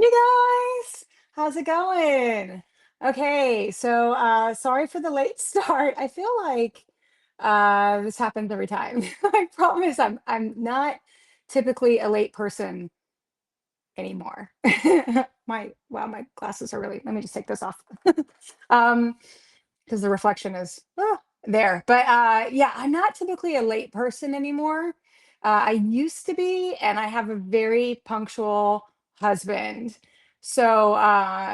You guys, how's it going? Okay, so sorry for the late start. I feel like this happens every time. I promise I'm not typically a late person anymore. My glasses are really, let me just take this off. Um, because the reflection is there. But yeah, I'm not typically a late person anymore. I used to be, and I have a very punctual husband. So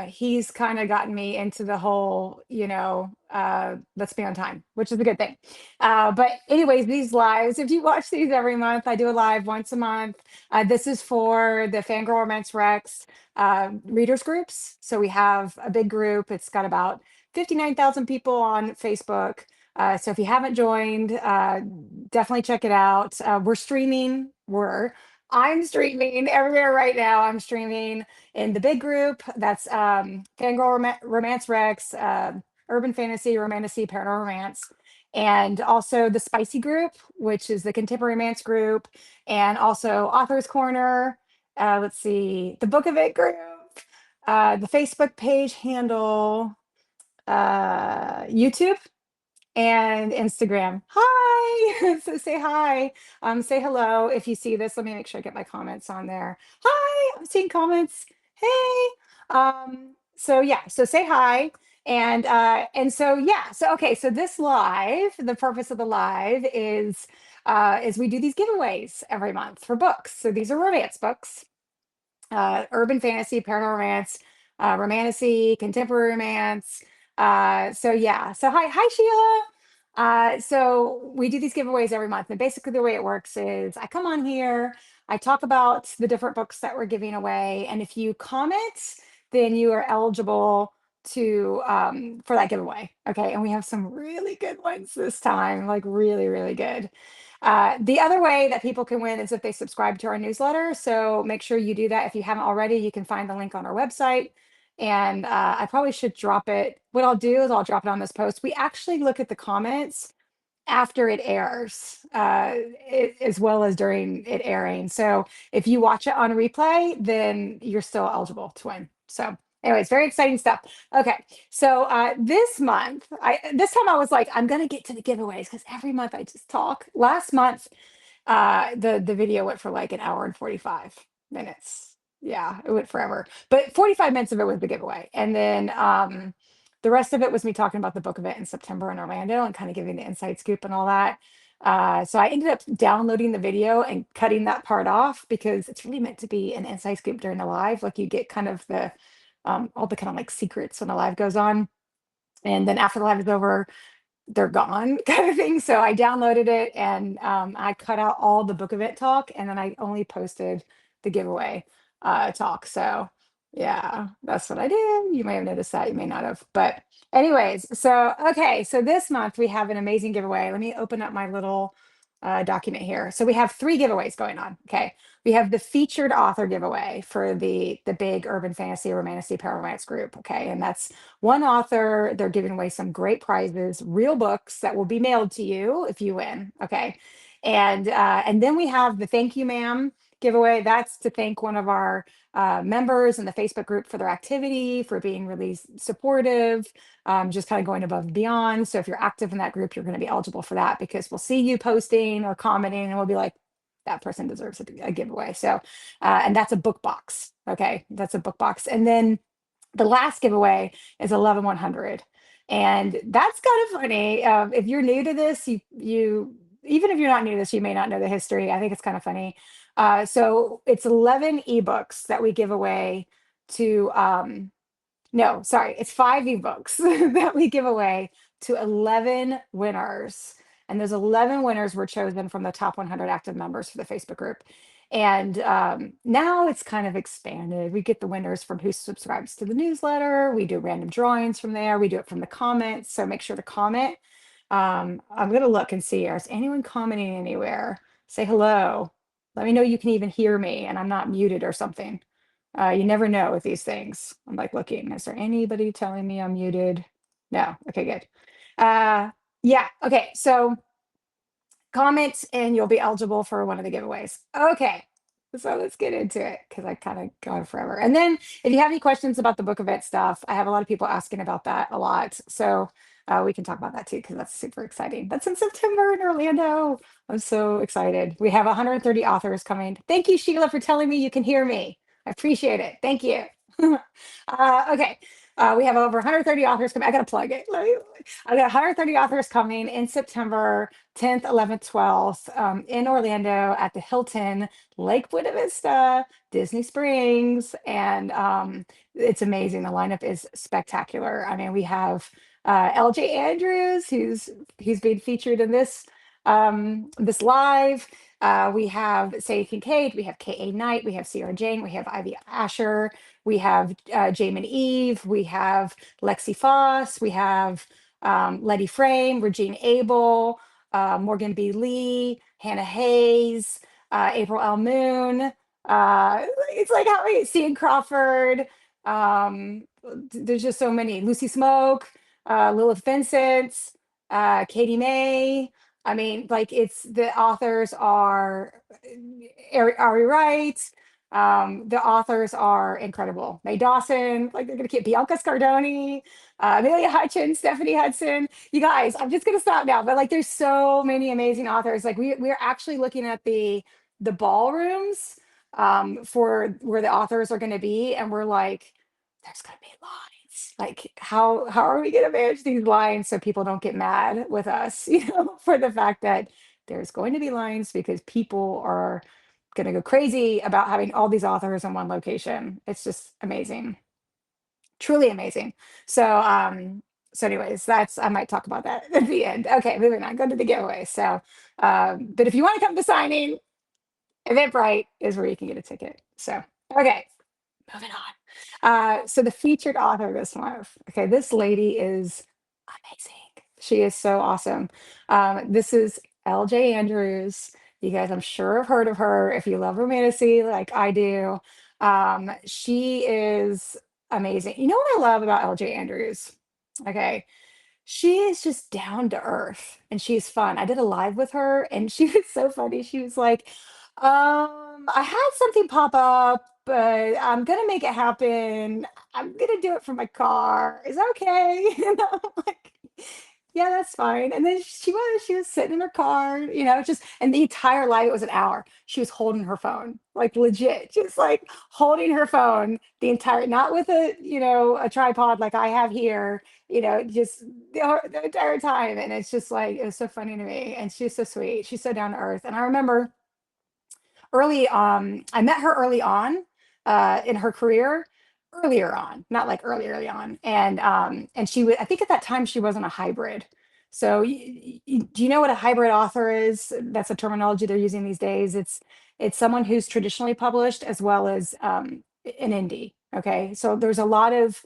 he's kind of gotten me into the whole, let's be on time, which is a good thing. But anyways, these lives, if you watch these every month, I do a live once a month. This is for the FanGrrrl Romance Rex readers groups. So we have a big group. It's got about 59,000 people on Facebook. So if you haven't joined, definitely check it out. We're streaming. I'm streaming everywhere right now. I'm streaming in the big group. That's Romance Rex, Urban Fantasy, Romantasy, Paranormal Romance. And also the Spicy group, which is the Contemporary Romance group, and also Author's Corner. Let's see, the Book of It group, the Facebook page handle, YouTube and Instagram. Hi. So say hi. Say hello if you see this. Let me make sure I get my comments on there. Hi, I'm seeing comments. Hey. So yeah, so say hi. And so yeah, so okay, so this live, the purpose of the live is we do these giveaways every month for books. So these are romance books, urban fantasy, paranormal romance, romantasy, contemporary romance. So yeah, so hi Sheila. So we do these giveaways every month, and basically the way it works is I come on here, I talk about the different books that we're giving away, and if you comment, then you are eligible to for that giveaway. Okay, and we have some really good ones this time, like really, really good. The other way that people can win is if they subscribe to our newsletter. So make sure you do that. If you haven't already, you can find the link on our website. And I probably should drop it. What I'll do is I'll drop it on this post. We actually look at the comments after it airs, as well as during it airing. So if you watch it on replay, then you're still eligible to win. So anyways, very exciting stuff. Okay, so this month, this time I was like, I'm gonna get to the giveaways because every month I just talk. Last month, the video went for like an hour and 45 minutes. Yeah, it went forever. But 45 minutes of it was the giveaway. And then the rest of it was me talking about the book event in September in Orlando and kind of giving the inside scoop and all that. So I ended up downloading the video and cutting that part off because it's really meant to be an inside scoop during the live. Like you get kind of the all the kind of like secrets when the live goes on. And then after the live is over, they're gone kind of thing. So I downloaded it and I cut out all the book of it talk and then I only posted the giveaway talk. So yeah, that's what I did. You may have noticed that, you may not have. But anyways, so okay, so this month we have an amazing giveaway. Let me open up my little document here. So we have three giveaways going on. Okay. We have the featured author giveaway for the big urban fantasy romantasy paramomance group. Okay. And that's one author. They're giving away some great prizes, real books that will be mailed to you if you win. Okay. And then we have the thank you, ma'am giveaway. That's to thank one of our members in the Facebook group for their activity, for being really supportive, just kind of going above and beyond. So if you're active in that group, you're going to be eligible for that because we'll see you posting or commenting and we'll be like, that person deserves a giveaway. So, and that's a book box. Okay. That's a book box. And then the last giveaway is 11100. And that's kind of funny. If you're new to this, even if you're not new to this, you may not know the history. I think it's kind of funny. So it's 11 ebooks that we give away to no, sorry, it's 5 ebooks that we give away to 11 winners. And those 11 winners were chosen from the top 100 active members for the Facebook group. And now it's kind of expanded. We get the winners from who subscribes to the newsletter. We do random drawings from there. We do it from the comments. So make sure to comment. I'm going to look and see, is anyone commenting anywhere? Say hello. Let me know you can even hear me and I'm not muted or something. You never know with these things. I'm like looking, is there anybody telling me I'm muted? No. Okay, good. Yeah. Okay. So comment and you'll be eligible for one of the giveaways. Okay. So let's get into it because I kind of go on forever. And then if you have any questions about the book event stuff, I have a lot of people asking about that a lot. So we can talk about that too because that's super exciting. That's in September in Orlando. I'm so excited. We have 130 authors coming. Thank you, Sheila, for telling me you can hear me. I appreciate it. Thank you. Okay. We have over 130 authors coming. I got to plug it. I got 130 authors coming in September 10th, 11th, 12th in Orlando at the Hilton Lake Buena Vista, Disney Springs, and it's amazing. The lineup is spectacular. I mean, we have LJ Andrews, who's being featured in this live. We have Sadie Kincaid, we have K.A. Knight, we have Sierra Jane, we have Ivy Asher, we have Jamin Eve, we have Lexi Foss, we have Letty Frame, Regine Abel, Morgan B. Lee, Hannah Hayes, April L. Moon. It's like how many? Cian Crawford. There's just so many. Lucy Smoke, Lilith Vincent, Katie May. I mean, like it's the authors are Ari Wright. The authors are incredible. Mae Dawson, like they're gonna keep Bianca Scardoni, Amelia Hutchins, Stephanie Hudson. You guys, I'm just gonna stop now, but like there's so many amazing authors. Like we're actually looking at the ballrooms for where the authors are gonna be, and we're like, there's gonna be lines. Like, how are we gonna manage these lines so people don't get mad with us, for the fact that there's going to be lines because people are gonna go crazy about having all these authors in one location. It's just amazing, truly amazing. So, anyways, that's I might talk about that at the end. Okay, moving on. Go to the giveaway. So, but if you want to come to signing, Eventbrite is where you can get a ticket. So, okay, moving on. So the featured author this month. Okay, this lady is amazing. She is so awesome. This is LJ Andrews. You guys, I'm sure have heard of her if you love romantasy like I do. She is amazing. You know what I love about LJ Andrews? Okay, she is just down to earth and she's fun. I did a live with her and she was so funny. She was like, I had something pop up, but I'm gonna make it happen. I'm gonna do it from my car. Is that okay? I'm like, yeah, that's fine. And then she was sitting in her car, just and the entire live, it was an hour. She was holding her phone, like legit, just like holding her phone the entire, not with a tripod like I have here, just the entire time. And it's just like, it was so funny to me. And she's so sweet. She's so down to earth. And I remember I met her early on in her career, earlier on, not like early on. And she was, I think at that time she wasn't a hybrid. So do you know what a hybrid author is? That's a terminology they're using these days. It's someone who's traditionally published as well as an indie. Okay. So there's a lot of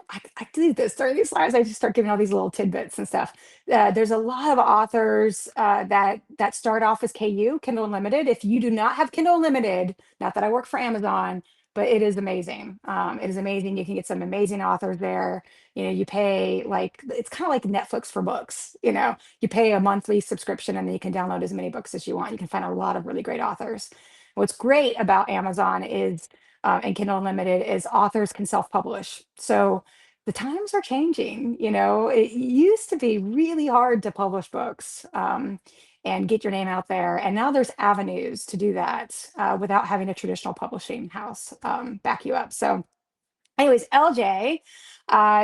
I do this during these lives. I just start giving all these little tidbits and stuff. There's a lot of authors that start off as KU, Kindle Unlimited. If you do not have Kindle Unlimited, not that I work for Amazon, but it is amazing. It is amazing. You can get some amazing authors there. You pay like it's kind of like Netflix for books. You pay a monthly subscription and then you can download as many books as you want. You can find a lot of really great authors. What's great about Amazon is and Kindle Unlimited is authors can self-publish. So the times are changing. It used to be really hard to publish books and get your name out there. And now there's avenues to do that without having a traditional publishing house back you up. So anyways, LJ,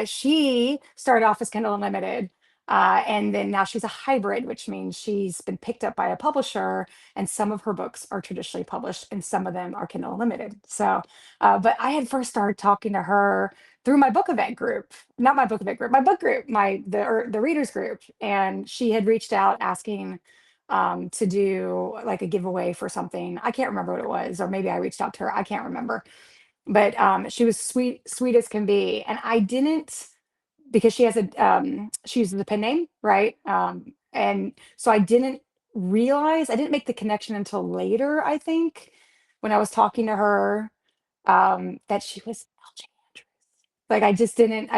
she started off as Kindle Unlimited. And then now she's a hybrid, which means she's been picked up by a publisher, and some of her books are traditionally published, and some of them are Kindle Unlimited. So, but I had first started talking to her through my book event group, not my book event group, my book group, the readers group, and she had reached out asking to do like a giveaway for something. I can't remember what it was, or maybe I reached out to her. I can't remember, but she was sweet as can be. And I didn't, because she uses the pen name, right? And so I didn't make the connection until later, I think, when I was talking to her, that she was LJ Andrews. Like I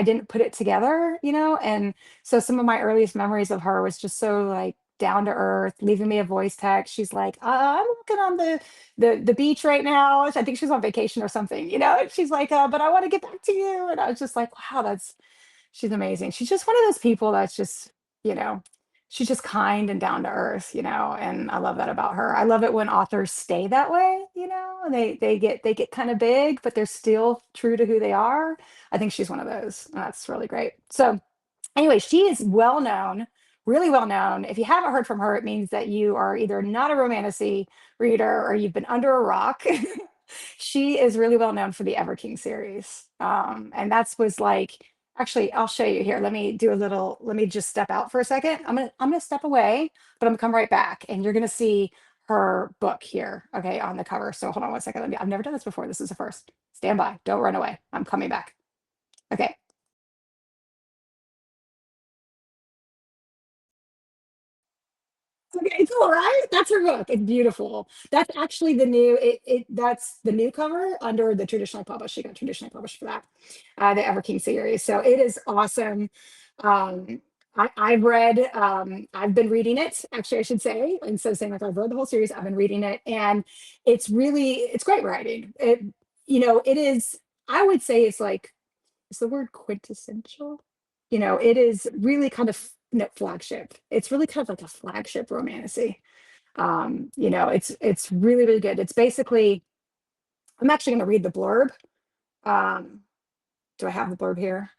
didn't put it together. And so some of my earliest memories of her was just so like down to earth, leaving me a voice text. She's like, I'm looking on the beach right now. I think she's on vacation or something, you know. And she's like, but I want to get back to you. And I was just like, wow, that's she's amazing. She's just one of those people that's just, you know, she's just kind and down to earth, you know, and I love that about her. I love it when authors stay that way, you know, and they get kind of big, but they're still true to who they are. I think she's one of those. And that's really great. So anyway, she is well known, really well known. If you haven't heard from her, it means that you are either not a romantasy reader or you've been under a rock. She is really well known for the Ever King series. And that's was like, actually, I'll show you here. Let me do a little, let me just step out for a second. I'm gonna step away, but I'm gonna come right back and you're gonna see her book here, okay, on the cover. So hold on one second. I've never done this before. This is the first. Stand by. Don't run away. I'm coming back. Okay. Okay, cool, right? That's her book. It's beautiful. That's actually the new that's the new cover under the traditionally published. She got traditionally published for that, the Ever King series. So it is awesome. I've been reading it, actually, I should say. Instead of saying like I've read the whole series, I've been reading it, and it's great writing. It is, I would say it's like is the word quintessential? It is really kind of flagship. It's really kind of like a flagship romantasy. It's really, really good. It's basically, I'm actually going to read the blurb. Um, do I have the blurb here?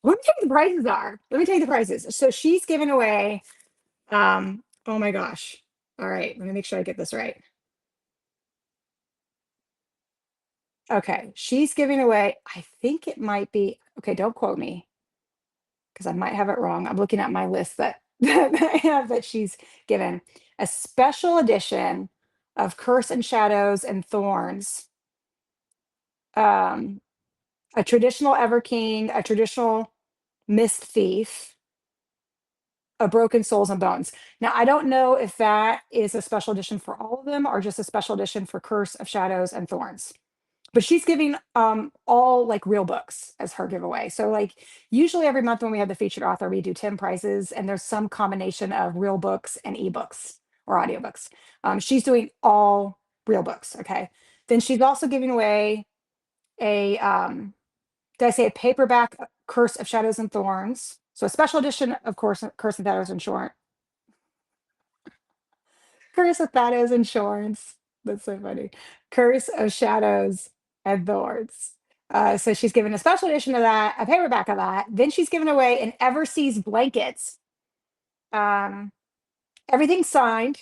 Let me tell you the prices are. Let me tell you the prices. So she's giving away, oh my gosh. All right, let me make sure I get this right. Okay, she's giving away, I think it might be, okay, don't quote me because I might have it wrong. I'm looking at my list that that I have that she's given a special edition of Curse and Shadows and Thorns, um, a traditional Ever King, a traditional Mist Thief, a Broken Souls and Bones. Now, I don't know if that is a special edition for all of them or just a special edition for Curse of Shadows and Thorns. But she's giving all like real books as her giveaway. So like usually every month when we have the featured author, we do 10 prizes and there's some combination of real books and ebooks or audiobooks. She's doing all real books. Okay. Then she's also giving away a did I say a paperback Curse of Shadows and Thorns? So a special edition, of course, Curse of Shadows and Short. Curse of Shadows and Shorts. That's so funny. Curse of Shadows and Thorns. So she's given a special edition of that, a paperback of that. Then she's given away an Everseas blankets. Um, everything signed.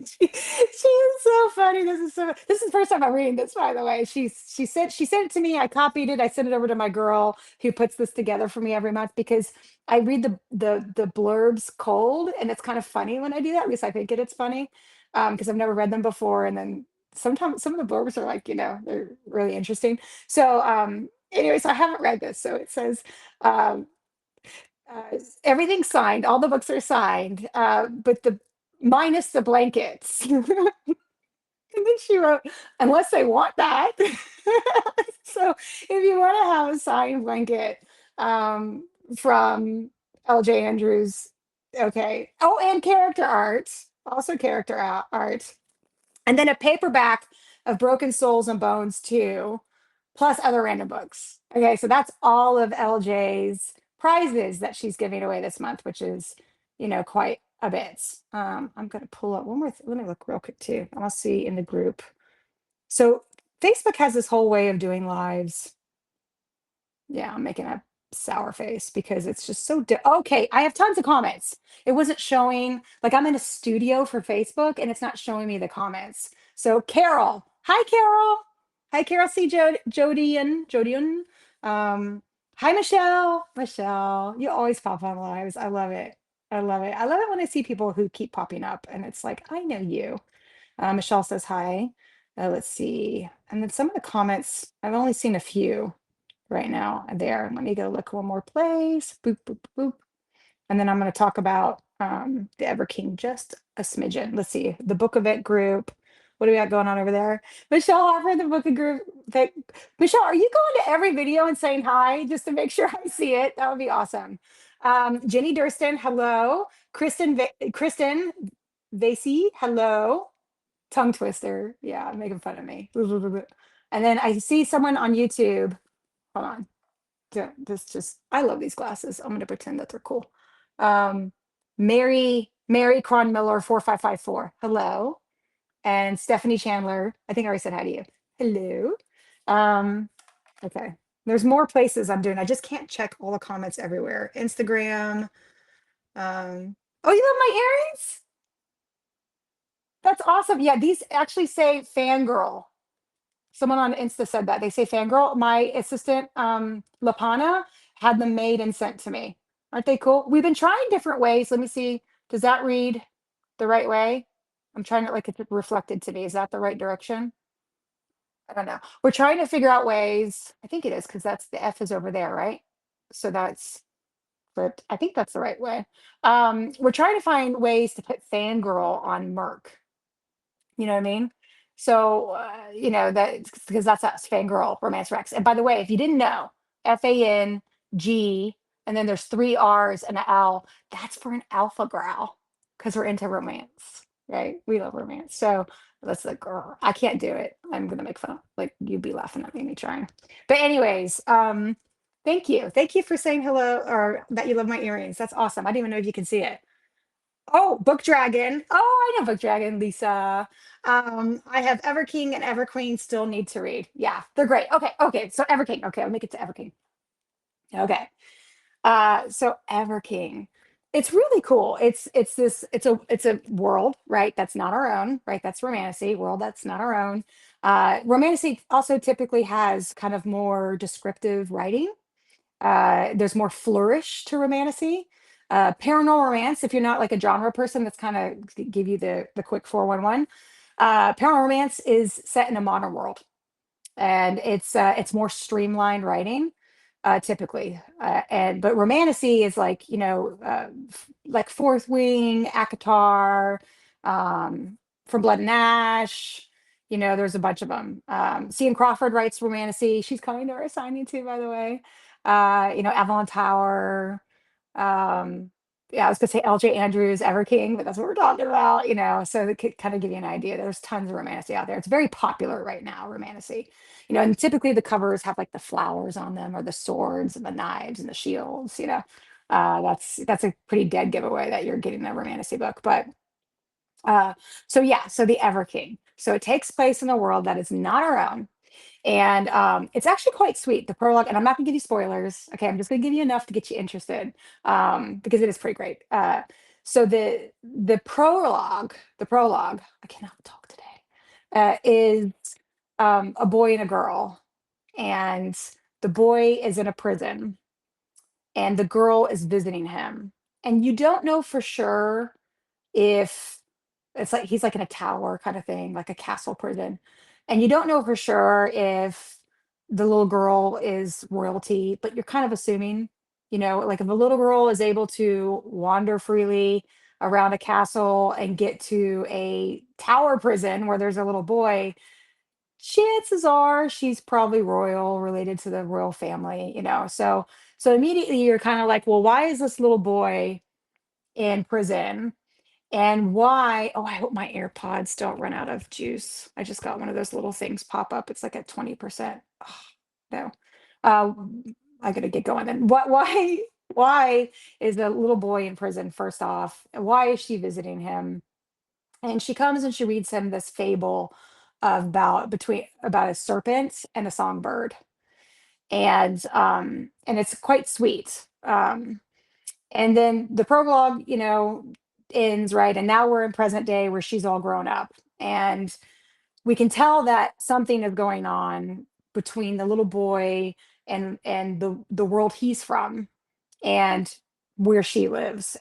She is so funny. This is the first time I'm reading this, by the way. She sent it to me. I copied it. I sent it over to my girl who puts this together for me every month because I read the blurbs cold, and it's kind of funny when I do that. At least I think it's funny. Because I've never read them before. And then sometimes some of the blurbs are like, they're really interesting. So anyways, I haven't read this. So it says um everything's signed, all the books are signed, but the minus the blankets. And then she wrote, unless they want that. So if you want to have a signed blanket from LJ Andrews, okay. Oh, and character art, also character art. And then a paperback of Broken Souls and Bones too, plus other random books. Okay, so that's all of LJ's prizes that she's giving away this month, which is, quite a bit. I'm gonna pull up one more. Let me look real quick too. I'll see in the group. So Facebook has this whole way of doing lives. Yeah, I'm making a sour face because it's just so okay. I have tons of comments. It wasn't showing, like I'm in a studio for Facebook and it's not showing me the comments. So Carol, hi Carol. Hi Carol C. Jodian. Hi Michelle. Michelle, you always pop on lives. I love it. I love it. I love it when I see people who keep popping up and it's like, I know you. Michelle says hi. Let's see. And then some of the comments, I've only seen a few right now there. Let me go look one more place. Boop, boop, boop. And then I'm going to talk about the Ever King just a smidgen. Let's see. The Book Event group. What do we got going on over there? Michelle Hoffer, the Book of Group. Michelle, are you going to every video and saying hi just to make sure I see it? That would be awesome. Jenny Durston, hello. Kristen Vasey, hello. Tongue twister. Yeah, making fun of me. And then I see someone on YouTube. Hold on. This just I love these glasses. I'm gonna pretend that they're cool. Um, Mary Cron Miller 4554. Hello. And Stephanie Chandler. I think I already said hi to you. Hello. Um, okay. There's more places I'm doing. I just can't check all the comments everywhere. Instagram. Oh, you love my earrings? That's awesome. Yeah, these actually say fangirl. Someone on Insta said that. They say fangirl. My assistant, Lapana, had them made and sent to me. Aren't they cool? We've been trying different ways. Let me see. Does that read the right way? I'm trying to like it's reflected to me. Is that the right direction? I don't know. We're trying to figure out ways. I think it is because that's the F is over there, right? So that's flipped. I think that's the right way. We're trying to find ways to put fangirl on Merc. You know what I mean? So, that because that's us, Fangirl Romance Rex. And by the way, if you didn't know, FANG, and then there's three R's and an L, that's for an alpha growl because we're into romance, right? We love romance. So that's like, girl, I can't do it. I'm gonna make fun. Like you'd be laughing at me trying. But anyways, thank you. Thank you for saying hello or that you love my earrings. That's awesome. I didn't even know if you can see it. Oh, Book Dragon. Oh, I know Book Dragon, Lisa. I have Everking and Everqueen still need to read. Yeah, they're great. Okay, okay. So Everking. Okay, I'll make it to Everking. Okay. So Everking. It's really cool. It's a world, right? That's not our own, right? That's Romantasy, world that's not our own. Romantasy also typically has kind of more descriptive writing. There's more flourish to romantasy. Paranormal romance, if you're not like a genre person, that's kind of give you the quick 411. Paranormal romance is set in a modern world, and it's more streamlined writing, typically. And but romantasy is like like Fourth Wing, Akatar, From Blood and Ash. There's a bunch of them. Cian Crawford writes romantasy. She's coming to our signing too, by the way. Avalon Tower. Yeah, I was gonna say LJ Andrews, Everking, but that's what we're talking about, so that could kind of give you an idea. There's tons of romantasy out there. It's very popular right now, romantasy. And typically the covers have like the flowers on them or the swords and the knives and the shields. That's a pretty dead giveaway that you're getting a romantasy book. But so yeah, so the Everking. So it takes place in a world that is not our own. And it's actually quite sweet, the prologue. And I'm not gonna give you spoilers. Okay, I'm just gonna give you enough to get you interested, because it is pretty great. So the prologue, I cannot talk today, is a boy and a girl, and the boy is in a prison, and the girl is visiting him, and you don't know for sure if it's like he's like in a tower kind of thing, like a castle prison. And you don't know for sure if the little girl is royalty, but you're kind of assuming, like if a little girl is able to wander freely around a castle and get to a tower prison where there's a little boy, chances are she's probably royal, related to the royal family. So immediately you're kind of like, well, why is this little boy in prison? And why I hope my AirPods don't run out of juice. I just got one of those little things pop up. It's like at 20%. Oh, no. Uh, I gotta get going then. Why is the little boy in prison, first off? Why is she visiting him? And she comes and she reads him this fable about a serpent and a songbird. And it's quite sweet. And then the prologue, ends, right? And now we're in present day where she's all grown up. And we can tell that something is going on between the little boy and the world he's from and where she lives.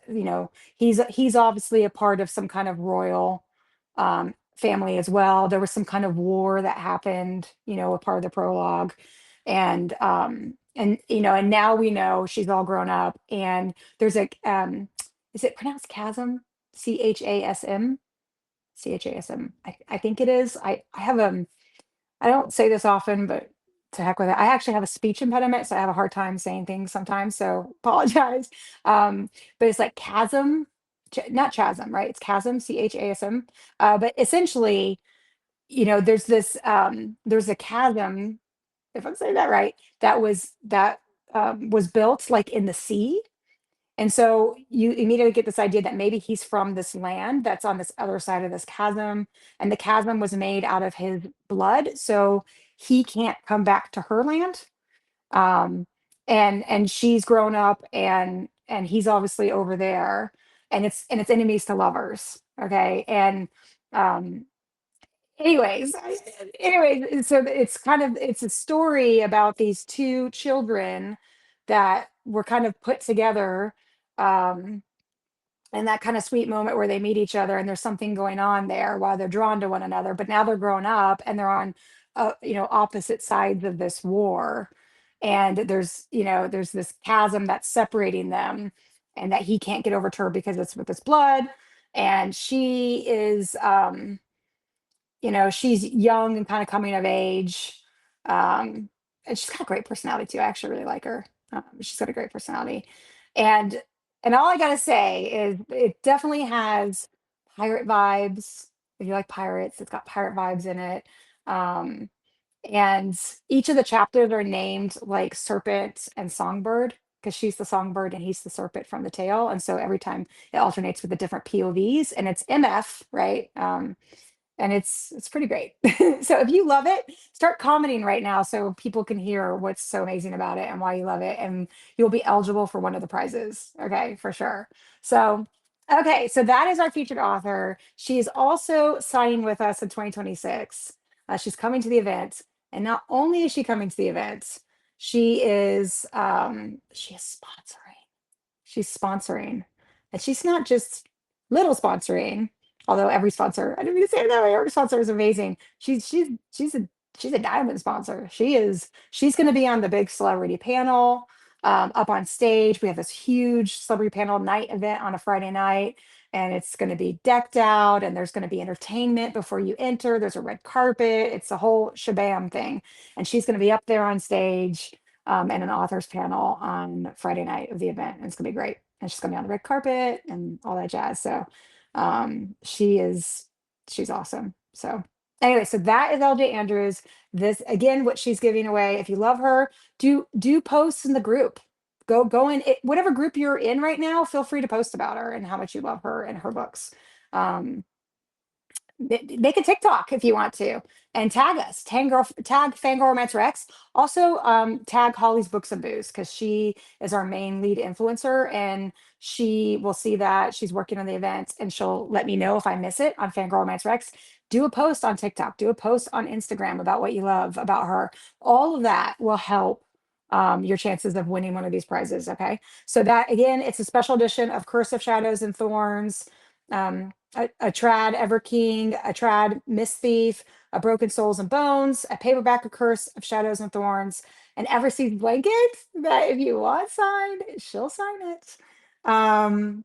He's obviously a part of some kind of royal family as well. There was some kind of war that happened, a part of the prologue. And now we know she's all grown up, and there's a is it pronounced chasm? Chasm? Chasm. I think it is. I don't say this often, but to heck with it. I actually have a speech impediment, so I have a hard time saying things sometimes. So apologize. Um, but it's like chasm, not chasm, right? It's chasm, chasm. But essentially, there's a chasm, if I'm saying that right, that was built like in the sea. And so you immediately get this idea that maybe he's from this land that's on this other side of this chasm, and the chasm was made out of his blood, so he can't come back to her land. Um, and she's grown up, and he's obviously over there, and it's enemies to lovers. Okay, and um, anyways, so it's a story about these two children that were kind of put together. Um, and that kind of sweet moment where they meet each other and there's something going on there while they're drawn to one another, but now they're grown up and they're on opposite sides of this war, and there's this chasm that's separating them, and that he can't get over to her because it's with his blood. And she's young and kind of coming of age. Um, and she's got a great personality too. I actually really like her. She's got a great personality. And and all I gotta say is it definitely has pirate vibes. If you like pirates, it's got pirate vibes in it. Um, and each of the chapters are named like Serpent and Songbird, because she's the songbird and he's the serpent from the tale. And so every time it alternates with the different POVs, and it's MF, right? And it's pretty great. So if you love it, start commenting right now so people can hear what's so amazing about it and why you love it, and you'll be eligible for one of the prizes. Okay, for sure. So, okay, so that is our featured author. She is also signing with us in 2026. She's coming to the event, and not only is she coming to the event, she is sponsoring. She's sponsoring. And she's not just little sponsoring, although every sponsor, I didn't mean to say it that way, every sponsor is amazing. She's a diamond sponsor. She's gonna be on the big celebrity panel, up on stage. We have this huge celebrity panel night event on a Friday night, and it's gonna be decked out, and there's gonna be entertainment before you enter. There's a red carpet, it's a whole shabam thing. And she's gonna be up there on stage, and an authors panel on Friday night of the event. And it's gonna be great. And she's gonna be on the red carpet and all that jazz. So she's awesome. So anyway, so that is LJ Andrews. This again, what she's giving away. If you love her, do posts in the group. Go in it, whatever group you're in right now. Feel free to post about her and how much you love her and her books. Um, Make a TikTok if you want to, and tag us. Tag FanGrrrl Romance Rex. Also, tag Holly's Books and Booze, because she is our main lead influencer, and she will see that she's working on the event, and she'll let me know if I miss it on FanGrrrl Romance Rex. Do a post on TikTok. Do a post on Instagram about what you love about her. All of that will help your chances of winning one of these prizes. Okay, so that again, it's a special edition of Curse of Shadows and Thorns. A trad Ever King, a trad Miss Thief, a Broken Souls and Bones, a paperback A Curse of Shadows and Thorns, an Everseas blanket that if you want signed, she'll sign it. Um,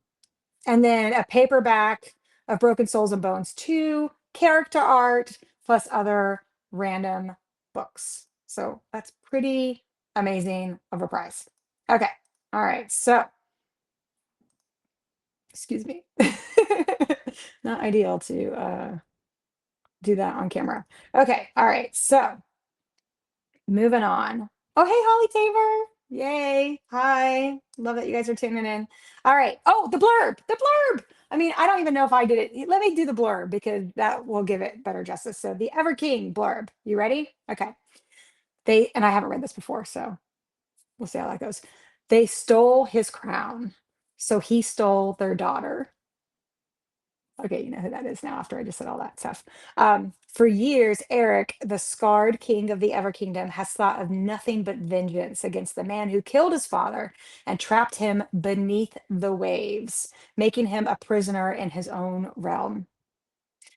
and then a paperback of Broken Souls and Bones 2, character art, plus other random books. So that's pretty amazing of a prize. Okay. All right. So excuse me. Not ideal to do that on camera. Okay, all right. So moving on. Oh, hey, Holly Tabor. Yay. Hi. Love that you guys are tuning in. All right. Oh, the blurb. The blurb. I mean, I don't even know if I did it. Let me do the blurb because that will give it better justice. So the Ever King blurb. You ready? Okay. And I haven't read this before, so we'll see how that goes. They stole his crown, so he stole their daughter. Okay, you know who that is now after I just said all that stuff. For years, Eric, the scarred king of the Ever Kingdom, has thought of nothing but vengeance against the man who killed his father and trapped him beneath the waves, making him a prisoner in his own realm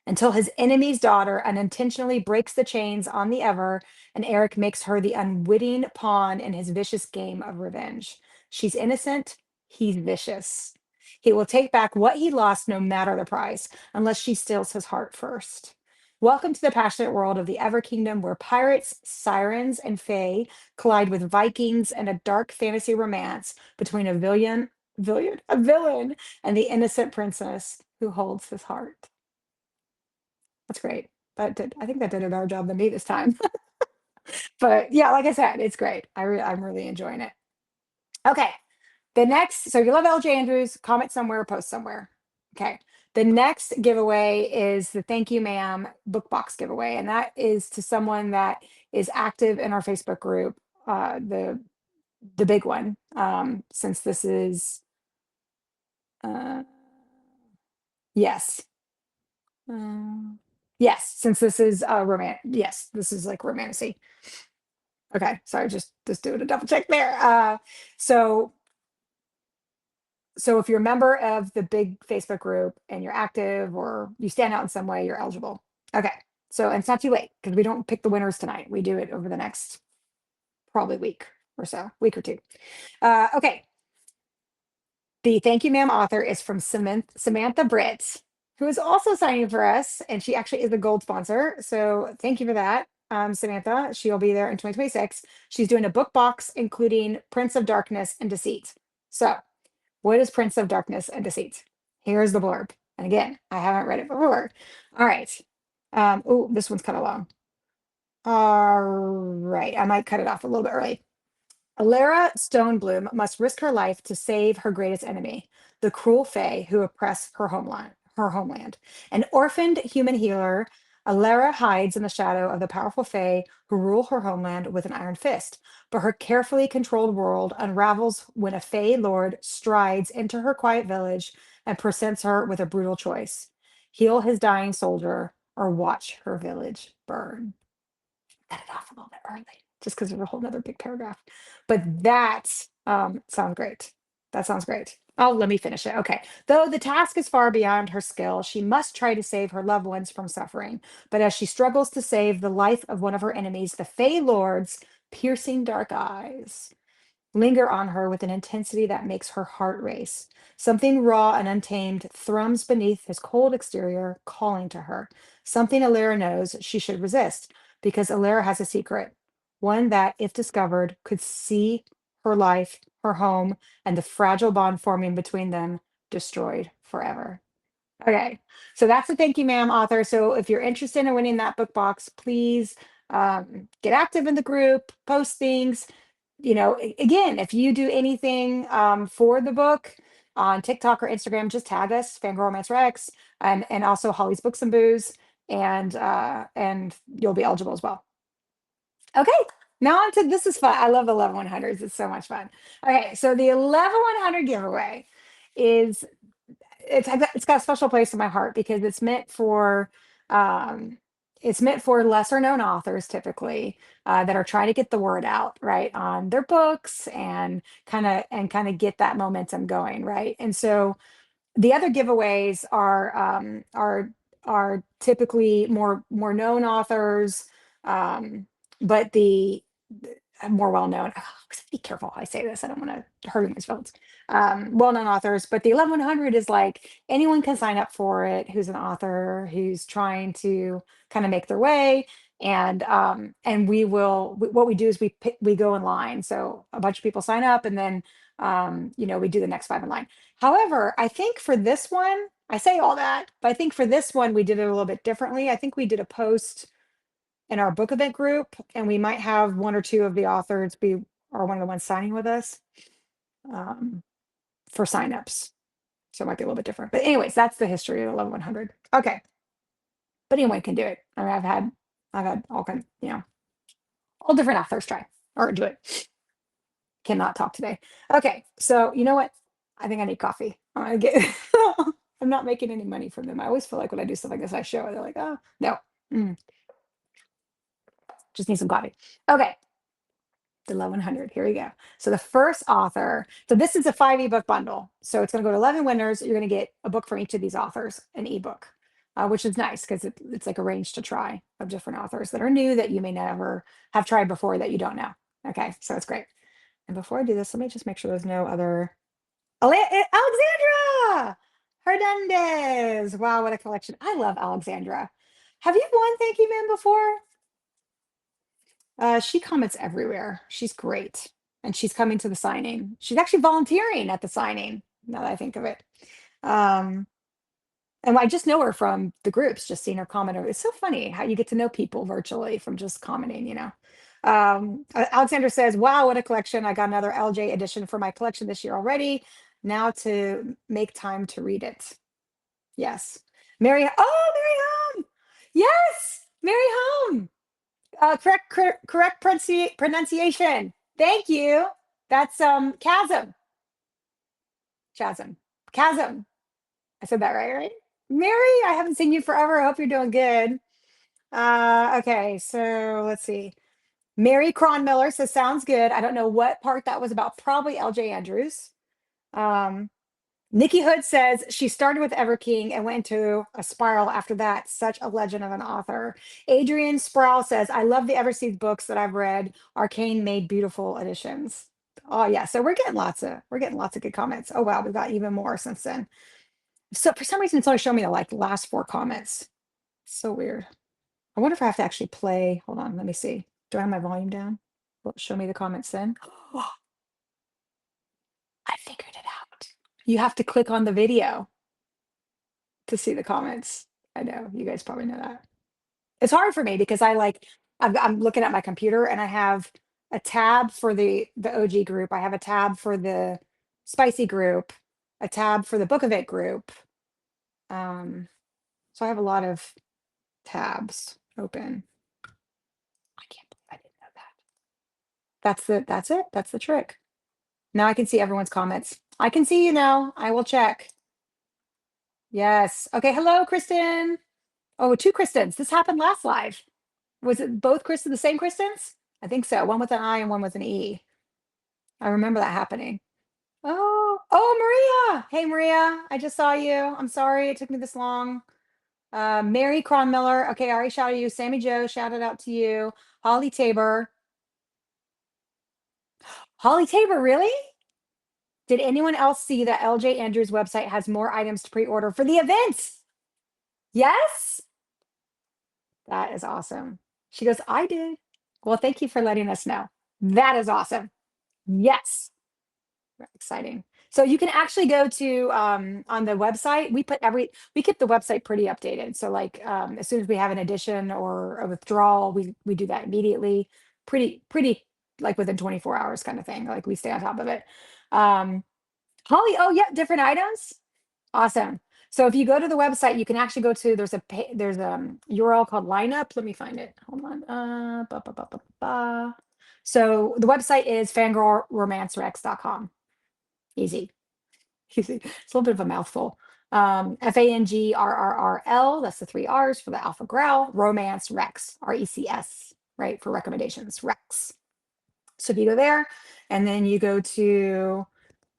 until his enemy's daughter unintentionally breaks the chains on the Ever, and Eric makes her the unwitting pawn in his vicious game of revenge. She's innocent, he's vicious. He will take back what he lost no matter the price, unless she steals his heart first. Welcome to the passionate world of the Ever Kingdom, where pirates, sirens, and fae collide with Vikings and a dark fantasy romance between a villain, and the innocent princess who holds his heart. That's great. I think that did a better job than me this time. But yeah, like I said, it's great. I'm really enjoying it. Okay. The next, so if you love LJ Andrews, comment somewhere, post somewhere. Okay. The next giveaway is the Thank You Ma'am book box giveaway. And that is to someone that is active in our Facebook group, the big one. Since this is uh yes. Yes, since this is yes, this is like romancy. Okay, sorry, just doing a double check there. So so if you're a member of the big Facebook group and you're active or you stand out in some way, you're eligible. Okay. So and it's not too late because we don't pick the winners tonight. We do it over the next probably week or so, week or two. Okay. The Thank You Ma'am author is from Samantha Britt, who is also signing for us, and she actually is a gold sponsor. So thank you for that, Samantha. She'll be there in 2026. She's doing a book box including Prince of Darkness and Deceit. So what is Prince of Darkness and Deceit? Here's the blurb. And again, I haven't read it before. All right. Oh, this one's kind of long. All right. I might cut it off a little bit early. Alara Stonebloom must risk her life to save her greatest enemy, the cruel Fae who oppress her homeland. An orphaned human healer, Alara hides in the shadow of the powerful Fae who rule her homeland with an iron fist. But her carefully controlled world unravels when a Fae lord strides into her quiet village and presents her with a brutal choice: heal his dying soldier or watch her village burn. Cut it off a little bit early just because there's a whole nother big paragraph. But that sounds great. That sounds great. Oh, let me finish it. Okay. Though the task is far beyond her skill, she must try to save her loved ones from suffering. But as she struggles to save the life of one of her enemies, the Fey Lord's piercing dark eyes linger on her with an intensity that makes her heart race. Something raw and untamed thrums beneath his cold exterior, calling to her. Something Alara knows she should resist, because Alara has a secret, one that, if discovered, could see her life, her home, and the fragile bond forming between them destroyed forever. Okay, so that's the Thank You Ma'am author. So if you're interested in winning that book box, please get active in the group, post things. Again, if you do anything for the book on TikTok or Instagram, just tag us, FanGrrrl Romance Rex, and also Holly's Books and Booze, and you'll be eligible as well. Okay, now on to this is fun. I love 11 100s. It's so much fun. Okay, so the 11 100 giveaway is it's got a special place in my heart because um it's meant for lesser known authors typically that are trying to get the word out right on their books and kind of get that momentum going, right? And so the other giveaways are typically more known authors, um, but more well known. Oh, be careful how I say this. I don't want to hurt anyone's feelings. Well known authors, but the 1100 is like anyone can sign up for it who's an author who's trying to kind of make their way. And what we do is we go in line. So a bunch of people sign up, and then we do the next five in line. However, I think for this one, I say all that, but I think for this one, we did it a little bit differently. I think we did a post in our book event group, and we might have one or two of the authors be or one of the ones signing with us um, for signups. So it might be a little bit different. But anyways, that's the history of 11100. Okay. But anyone can do it. I mean, I've had all kinds, all different authors try or do it. Cannot talk today. Okay, so you know what? I think I need coffee. I'm gonna get. I'm not making any money from them. I always feel like when I do stuff like this, I show it. They're like, oh no, just need some coffee. Okay, the 1100. Here we go. So the first author. So this is a 5 ebook bundle. So it's gonna go to 11 winners. You're gonna get a book from each of these authors, an ebook, which is nice because it's like a range to try of different authors that are new that you may never have tried before that you don't know. Okay, so it's great. And before I do this, let me just make sure there's no other. Alexandra Hernandez. Wow, what a collection. I love Alexandra. Have you won Thank You Man before? She comments everywhere. She's great. And she's coming to the signing. She's actually volunteering at the signing, now that I think of it. Um, and I just know her from the groups, just seeing her comment. It's so funny how you get to know people virtually from just commenting, you know. Alexander says, wow, what a collection. I got another LJ edition for my collection this year already. Now to make time to read it. Yes. Mary Home. Yes, Mary Home. Correct pronunciation. Thank you. That's chasm. Chasm. Chasm. I said that right? Mary, I haven't seen you forever. I hope you're doing good. Okay, so let's see. Mary Cron Miller says sounds good. I don't know what part that was about. Probably LJ Andrews. Um, Nikki Hood says she started with Everking and went into a spiral after that. Such a legend of an author. Adrian Sproul says, I love the Everseas books that I've read. Arcane made beautiful editions. Oh yeah, so we're getting lots of good comments. Oh wow, we've got even more since then. So for some reason it's only showing me the like last four comments. So weird. I wonder if I have to actually play. Hold on, let me see. Do I have my volume down? Will it show me the comments then? I figured it out. You have to click on the video to see the comments. I know you guys probably know that. It's hard for me because I'm looking at my computer and I have a tab for the OG group. I have a tab for the spicy group, a tab for the Book of It group. So I have a lot of tabs open. I can't believe I didn't know that. That's it. That's the trick. Now I can see everyone's comments. I can see you now. I will check. Yes. Okay. Hello, Kristen. Oh, two Kristens. This happened last live. Was it both Kristen, the same Kristens? I think so. One with an I and one with an E. I remember that happening. Oh, Maria. Hey, Maria. I just saw you. I'm sorry it took me this long. Mary Cron Miller. Okay, I already shouted you. Sammy Joe, shouted out to you. Holly Tabor. Holly Tabor, really? Did anyone else see that LJ Andrews website has more items to pre-order for the event? Yes? That is awesome. She goes, I did. Well, thank you for letting us know. That is awesome. Yes. Very exciting. So you can actually go to on the website. We keep the website pretty updated. So like as soon as we have an addition or a withdrawal, we do that immediately. Pretty like within 24 hours kind of thing. Like we stay on top of it. Holly, oh yeah, different items. Awesome. So if you go to the website, you can actually go to there's a URL called lineup. Let me find it. Hold on. So the website is fangirlromancerex.com. Easy. Easy. It's a little bit of a mouthful. FANGRRRL, that's the three R's for the Alpha Growl, Romance Rex, RECS, right? For recommendations, Rex. So if you go there and then you go to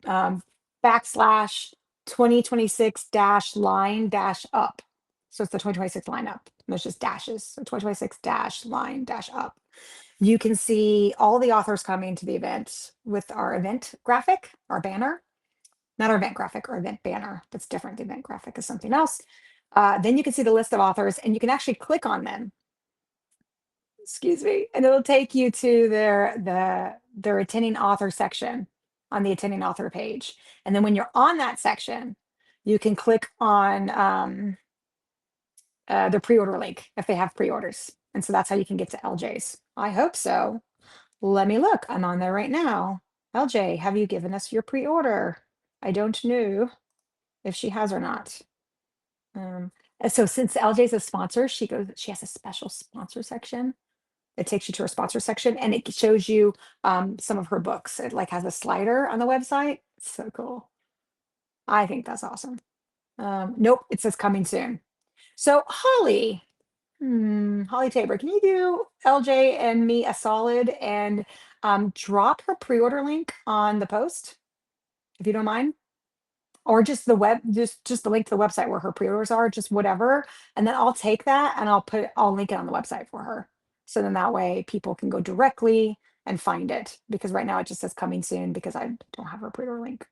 backslash 2026 dash line dash up. So it's the 2026 lineup. There's just dashes. So 2026 dash line dash up. You can see all the authors coming to the event with our event graphic, our banner. Not our event graphic, our event banner. That's different. The event graphic is something else. Then you can see the list of authors and you can actually click on them. Excuse me. And it'll take you to their attending author section on the attending author page. And then when you're on that section, you can click on the pre-order link if they have pre-orders. And so that's how you can get to LJ's. I hope so. Let me look. I'm on there right now. LJ, have you given us your pre-order? I don't know if she has or not. And so since LJ's a sponsor, she has a special sponsor section. It takes you to her sponsor section and it shows you some of her books. It like has a slider on the website. It's so cool. I think that's awesome. Nope, it says coming soon. So Holly, Holly Tabor, can you do LJ and me a solid and drop her pre-order link on the post, if you don't mind? Or just just the link to the website where her pre-orders are, just whatever. And then I'll take that and I'll link it on the website for her. So then that way people can go directly and find it because right now it just says coming soon because I don't have her pre-order link.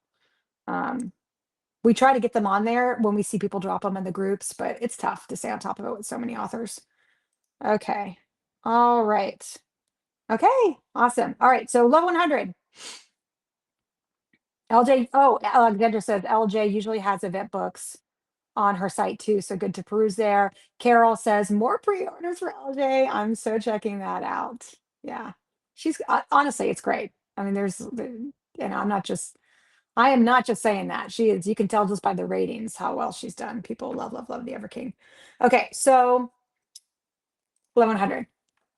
We try to get them on there when we see people drop them in the groups, but it's tough to stay on top of it with so many authors. Okay. All right. Okay. Awesome. All right. So level 100. LJ. Oh, Alexandra says LJ usually has event books on her site too. So good to peruse there. Carol says more pre-orders for LJ. I'm so checking that out. Yeah. She's honestly, it's great. I mean, I'm not just, I am not just saying that. She is, you can tell just by the ratings how well she's done. People love, love, love the Ever King. Okay. So 1100.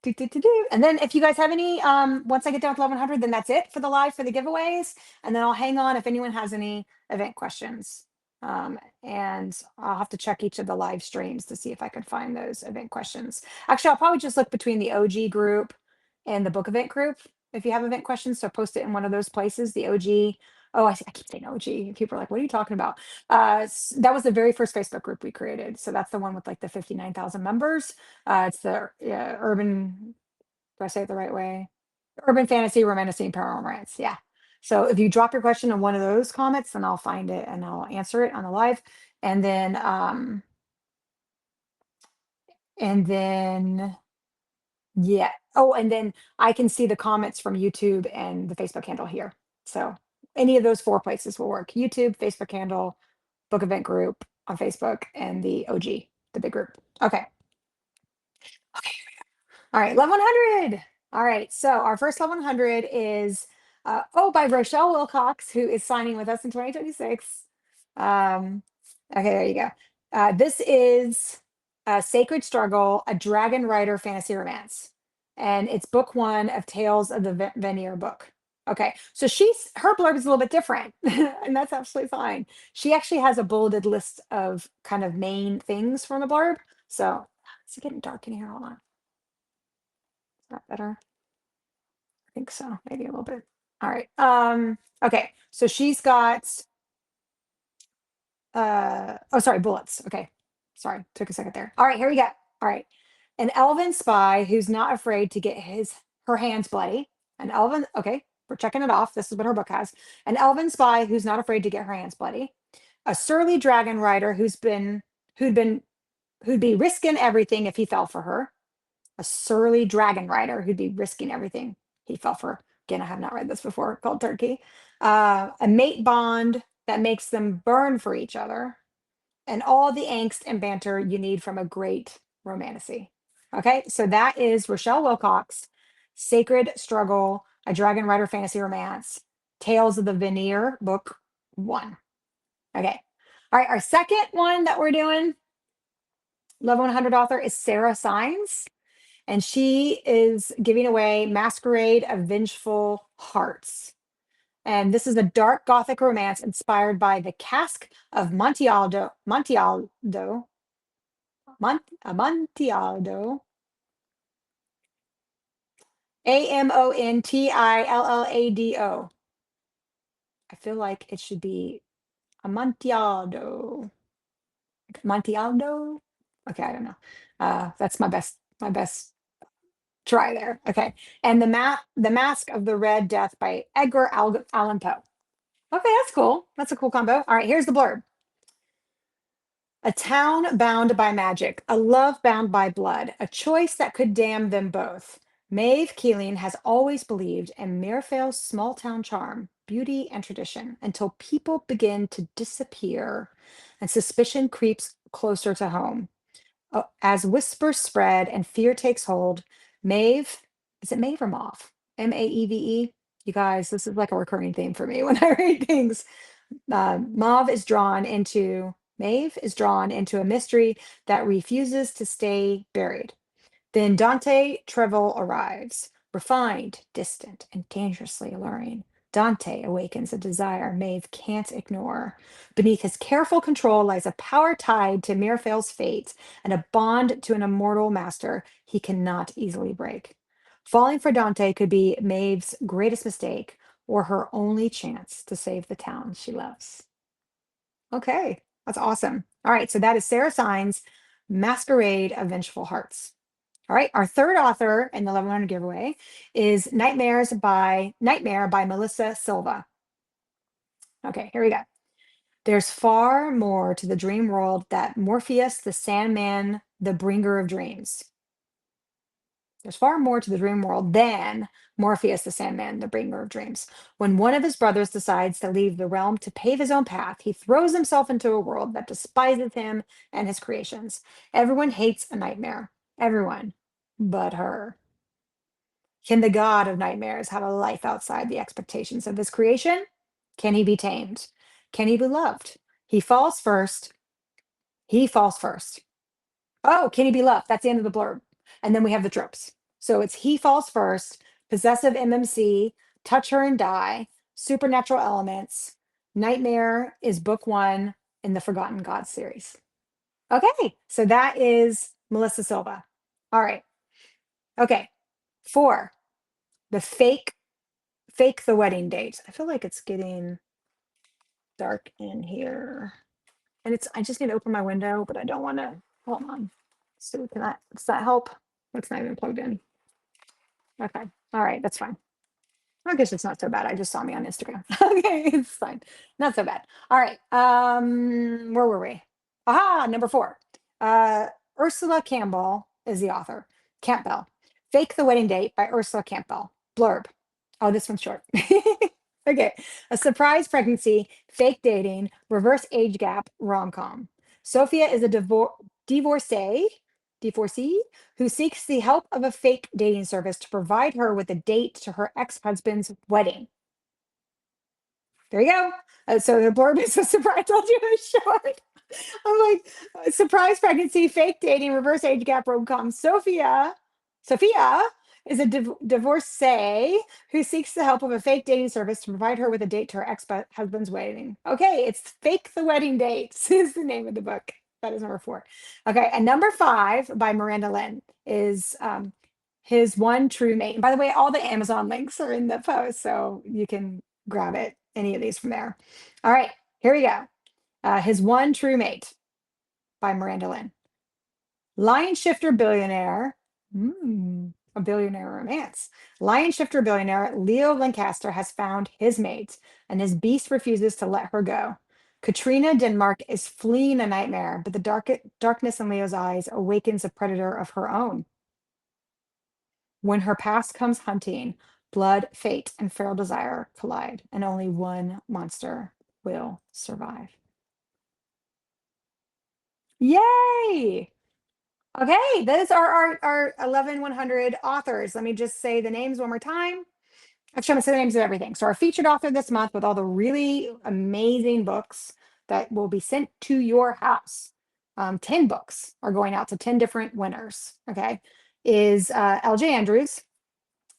Do, do, do, do. And then if you guys have any, once I get down to 1100, then that's it for the live for the giveaways. And then I'll hang on if anyone has any event questions. And I'll have to check each of the live streams to see if I could find those event questions. Actually, I'll probably just look between the OG group and the book event group if you have event questions. So post it in one of those places, the OG. Oh, I keep saying OG. People are like, what are you talking about? That was the very first Facebook group we created. So that's the one with like the 59,000 members. It's the urban, do I say it the right way? Urban fantasy, romantasy, and paranormal romance. Yeah. So if you drop your question in one of those comments, then I'll find it and I'll answer it on the live. And then, yeah. Oh, and then I can see the comments from YouTube and the Facebook handle here. So any of those four places will work. YouTube, Facebook handle, book event group on Facebook, and the OG, the big group. Okay. Okay. All right, level 100. All right, so our first level 100 is, by Rochelle Wilcox, who is signing with us in 2026. Um, okay, there you go. This is Sacred Struggle, a Dragon Rider fantasy romance. And it's book one of Tales of the Vanir book. Okay, so her blurb is a little bit different, and that's absolutely fine. She actually has a bulleted list of kind of main things from the blurb. So, is it getting dark in here? Hold on. Is that better? I think so, maybe a little bit. All right. Okay, so she's got oh, sorry, bullets. Okay. Sorry, took a second there. All right, here we go. All right. An elven spy who's not afraid to get her hands bloody. An elven, okay, we're checking it off. This is what her book has. An elven spy who's not afraid to get her hands bloody. A surly dragon rider who'd been who'd be risking everything if he fell for her. A surly dragon rider who'd be risking everything he fell for. Again, I have not read this before, called Turkey. A mate bond that makes them burn for each other, and all the angst and banter you need from a great romantasy. Okay, so that is Rochelle Wilcox, Sacred Struggle, a Dragon Rider fantasy romance, Tales of the Vanir, book one. Okay, all right, our second one that we're doing, level 100 author, is Sara Sines. And she is giving away Masquerade of Vengeful Hearts. And this is a dark gothic romance inspired by the cask of Amontillado, Amontillado. I feel like it should be Amontillado. Amontillado? Okay, I don't know. That's my best try there. Okay. And the Mask of the Red Death by Edgar Allan Poe. Okay, that's cool. That's a cool combo. All right, here's the blurb. A town bound by magic, a love bound by blood, a choice that could damn them both. Maeve Keeling has always believed in Mirafell's small town charm, beauty, and tradition until people begin to disappear and suspicion creeps closer to home. As whispers spread and fear takes hold, Maeve, is it Maeve or Mauve? Maeve? You guys, this is like a recurring theme for me when I read things. Maeve is drawn into a mystery that refuses to stay buried. Then Dante Trevel arrives, refined, distant, and dangerously alluring. Dante awakens a desire Maeve can't ignore. Beneath his careful control lies a power tied to Mirafell's fate and a bond to an immortal master he cannot easily break. Falling for Dante could be Maeve's greatest mistake or her only chance to save the town she loves. Okay, that's awesome. All right, so that is Sara Sines' Masquerade of Vengeful Hearts. All right, our third author in the level 100 giveaway is Nightmare by Melissa Silva. Okay, here we go. There's far more to the dream world that Morpheus, the Sandman, the bringer of dreams. There's far more to the dream world than Morpheus, the Sandman, the bringer of dreams. When one of his brothers decides to leave the realm to pave his own path, he throws himself into a world that despises him and his creations. Everyone hates a nightmare. Everyone but her. Can the god of nightmares have a life outside the expectations of his creation? Can he be tamed? Can he be loved? He falls first. He falls first. Oh, can he be loved? That's the end of the blurb. And then we have the tropes. So it's he falls first, possessive MMC, touch her and die, supernatural elements. Nightmare is book one in the Forgotten Gods series. Okay, so that is Melissa Silva. All right. Okay. Four, the fake the wedding date. I feel like it's getting dark in here. And I just need to open my window, but I don't want to, hold on. So does that help? It's not even plugged in. Okay. All right. That's fine. I guess it's not so bad. I just saw me on Instagram. Okay. It's fine. Not so bad. All right. Where were we? Aha, number four. Uh, Ursula Campbell is the author. Campbell. Fake the Wedding Date by Ursula Campbell. Blurb. Oh, this one's short. Okay. A surprise pregnancy, fake dating, reverse age gap rom-com. Sophia is a divorcee, divorcee who seeks the help of a fake dating service to provide her with a date to her ex-husband's wedding. There you go. So the blurb is a surprise. I told you it was short. I'm like, surprise pregnancy, fake dating, reverse age gap rom-com. Sophia is a divorcee who seeks the help of a fake dating service to provide her with a date to her ex-husband's wedding. Okay, it's Fake the Wedding Dates is the name of the book. That is number four. Okay, and number five by Miranda Lynn is His One True Mate. And by the way, all the Amazon links are in the post, so you can grab it, any of these from there. All right, here we go. His One True Mate by Miranda Lynn. Lion shifter billionaire, a billionaire romance. Lion shifter billionaire Leo Lancaster has found his mate, and his beast refuses to let her go. Katrina Denmark is fleeing a nightmare, but the darkness in Leo's eyes awakens a predator of her own. When her past comes hunting, blood, fate, and feral desire collide, and only one monster will survive. Yay! Okay, those are our 11 100 authors. Let me just say the names one more time. Actually, I'm gonna say the names of everything. So our featured author this month with all the really amazing books that will be sent to your house. 10 books are going out to 10 different winners. Okay, is LJ Andrews.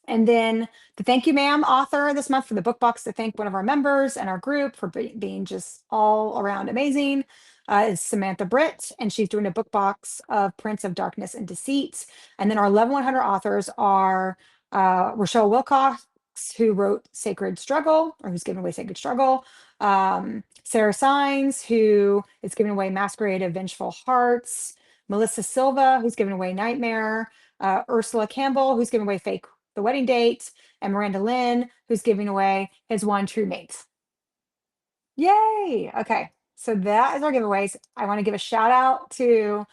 And then the Thank You Ma'am author this month for the book box to thank one of our members and our group for being just all around amazing is Samantha Britt, and she's doing a book box of Prince of Darkness and Deceit. And then our 11 100 authors are Rochelle Wilcox, who wrote Sacred Struggle, or who's given away Sacred Struggle. Sara Sines, who is giving away Masquerade of Vengeful Hearts. Melissa Silva, who's given away Nightmare. Ursula Campbell, who's giving away Fake the Wedding Date, and Miranda Lynn, who's giving away His One True Mate. Yay! Okay, so that is our giveaways. I want to give a shout out to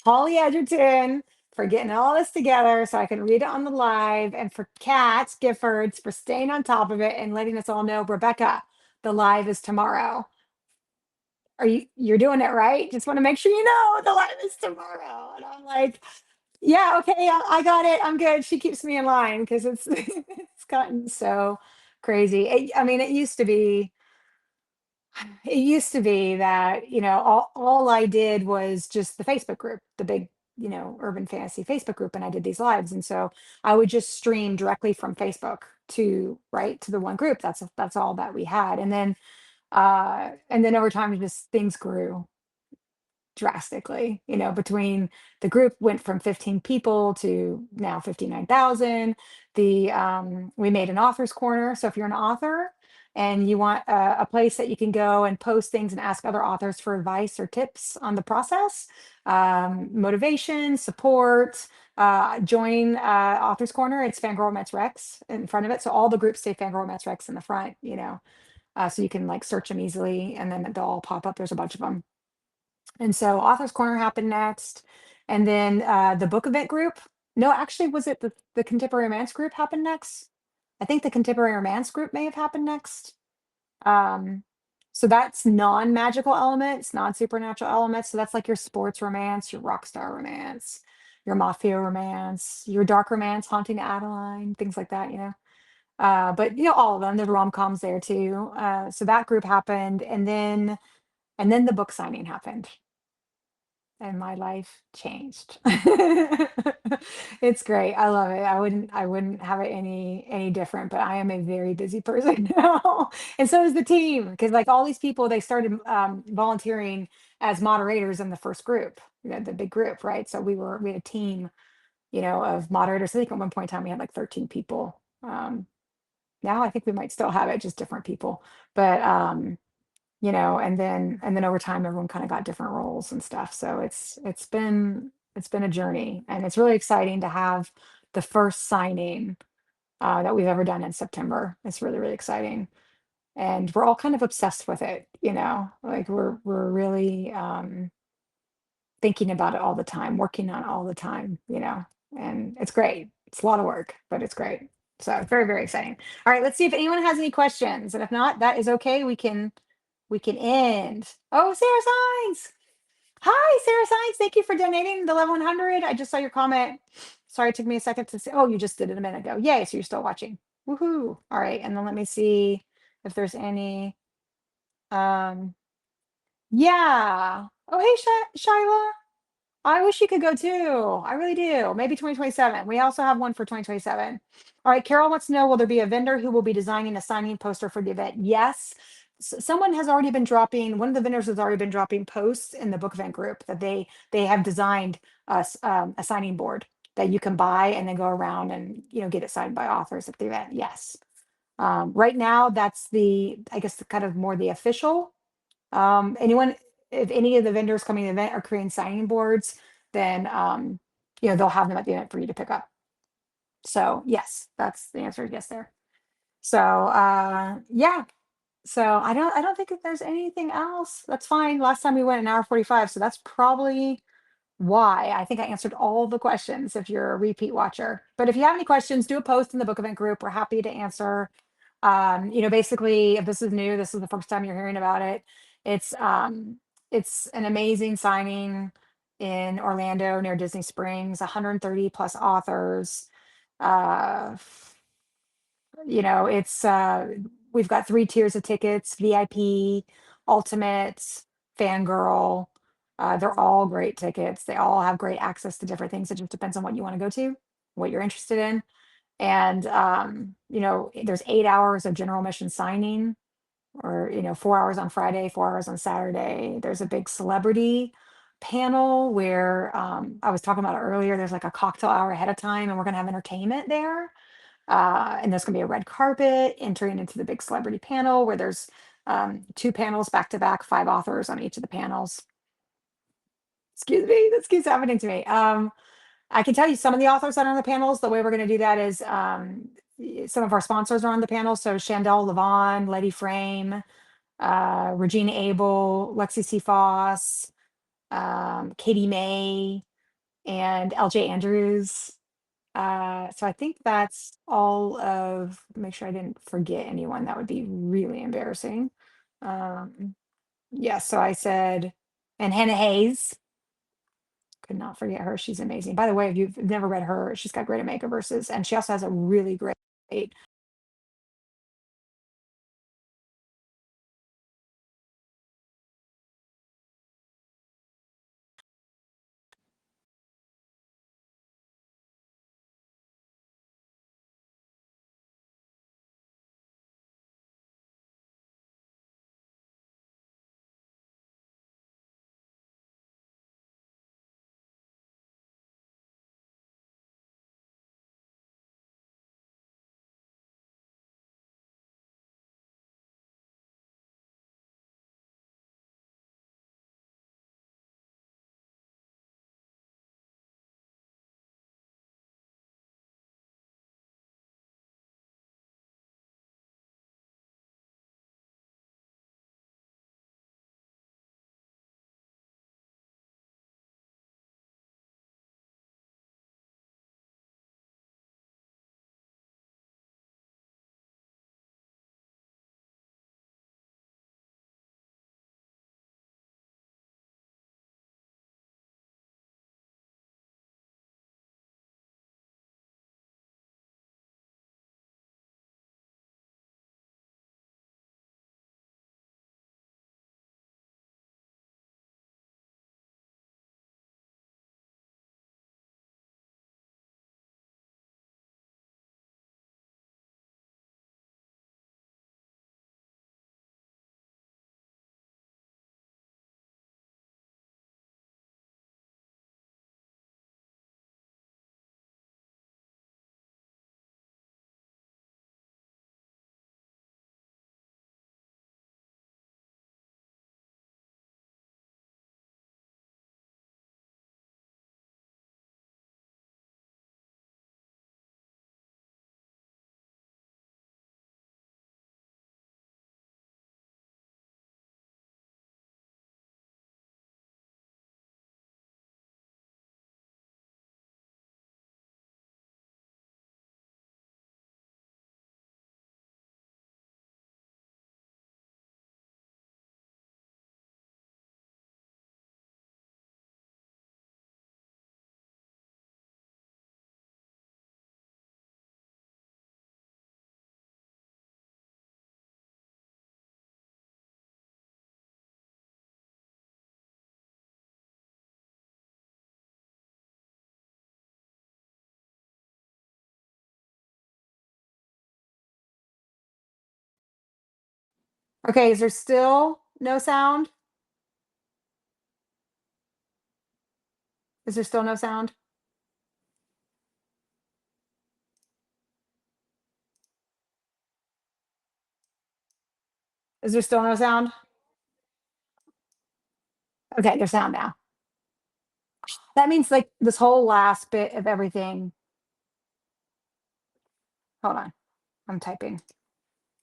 Holly Edgerton for getting all this together so I can read it on the live, and for Kat Giffords for staying on top of it and letting us all know, Rebecca, the live is tomorrow. You're doing it right? Just want to make sure you know the live is tomorrow. And I'm like, yeah, okay, I got it. I'm good. She keeps me in line because it's it's gotten so crazy. I mean, it used to be that, all I did was just the Facebook group, the big, urban fantasy Facebook group, and I did these lives. And so I would just stream directly from Facebook to the one group. That's all that we had. And then over time, just things grew drastically, between the group went from 15 people to now 59,000. We made an author's corner. So if you're an author and you want a place that you can go and post things and ask other authors for advice or tips on the process, motivation, support, join author's corner. It's FanGrrrl Mets Rex in front of it. So all the groups say FanGrrl Mets Rex in the front, So you can like search them easily, and then they'll all pop up. There's a bunch of them. And so Authors Corner happened next, and then the book event group. No, actually, was it the contemporary romance group happened next? I think the contemporary romance group may have happened next. Um, so that's non-magical elements, non-supernatural elements. So that's like your sports romance, your rock star romance, your mafia romance, your dark romance, Haunting Adeline, things like that, you know. But you know, all of them, there's rom-coms there too. So that group happened, and then the book signing happened, and my life changed. It's great. I love it. I wouldn't have it any different, but I am a very busy person now. And so is the team, because like all these people, they started volunteering as moderators in the first group, you know, the big group, right? So we had a team, you know, of moderators. I think at one point in time we had like 13 people. Now I think we might still have it, just different people. But you know, and then over time everyone kind of got different roles and stuff. So it's been a journey, and it's really exciting to have the first signing that we've ever done in September. It's really, really exciting. And we're all kind of obsessed with it, you know, like we're really thinking about it all the time, working on it all the time, you know, and it's great. It's a lot of work, but it's great. So it's very, very exciting. All right, let's see if anyone has any questions. And if not, that is okay. We can end. Oh, Sarah Sines. Hi, Sarah Sines. Thank you for donating the level 100. I just saw your comment. Sorry, it took me a second to say. Oh, you just did it a minute ago. Yay, so you're still watching. Woohoo. All right, and then let me see if there's any. Um, yeah. Oh, hey, Shyla. I wish you could go too. I really do. Maybe 2027. We also have one for 2027. All right, Carol wants to know, will there be a vendor who will be designing a signing poster for the event? Yes. Someone has already been dropping, one of the vendors has already been dropping posts in the book event group that they have designed a signing board that you can buy and then go around and, you know, get it signed by authors at the event. Yes. Right now, that's I guess, the kind of more the official. Anyone, if any of the vendors coming to the event are creating signing boards, then you know, they'll have them at the event for you to pick up. So yes, that's the answer. Yes, there. So yeah. So I don't think that there's anything else. That's fine. Last time we went an hour 45, so that's probably why. I think I answered all the questions if you're a repeat watcher. But if you have any questions, do a post in the book event group. We're happy to answer. You know, basically, if this is new, this is the first time you're hearing about it. It's um, it's an amazing signing in Orlando near Disney Springs, 130 plus authors. Uh, you know, we've got three tiers of tickets: VIP, Ultimate, FanGrrl. They're all great tickets. They all have great access to different things. It just depends on what you want to go to, what you're interested in. And you know, there's 8 hours of general admission signing, or you know, 4 hours on Friday, 4 hours on Saturday. There's a big celebrity panel where I was talking about it earlier. There's like a cocktail hour ahead of time, and we're gonna have entertainment there. And there's gonna be a red carpet entering into the big celebrity panel where there's two panels back to back, five authors on each of the panels. Excuse me, this keeps happening to me. I can tell you some of the authors that are on the panels. The way we're going to do that is some of our sponsors are on the panel. So Chandel Levon, Letty Frame, Regina Abel, Lexi C. Foss, Katie May, and LJ Andrews. So I think that's all of, make sure I didn't forget anyone. That would be really embarrassing. Um, yeah, so I said, and Hannah Hayes. Could not forget her. She's amazing. By the way, if you've never read her, she's got great at makeovers, and she also has a really great Okay, is there still no sound? Is there still no sound? Is there still no sound? Okay, there's sound now. That means like this whole last bit of everything. Hold on, I'm typing.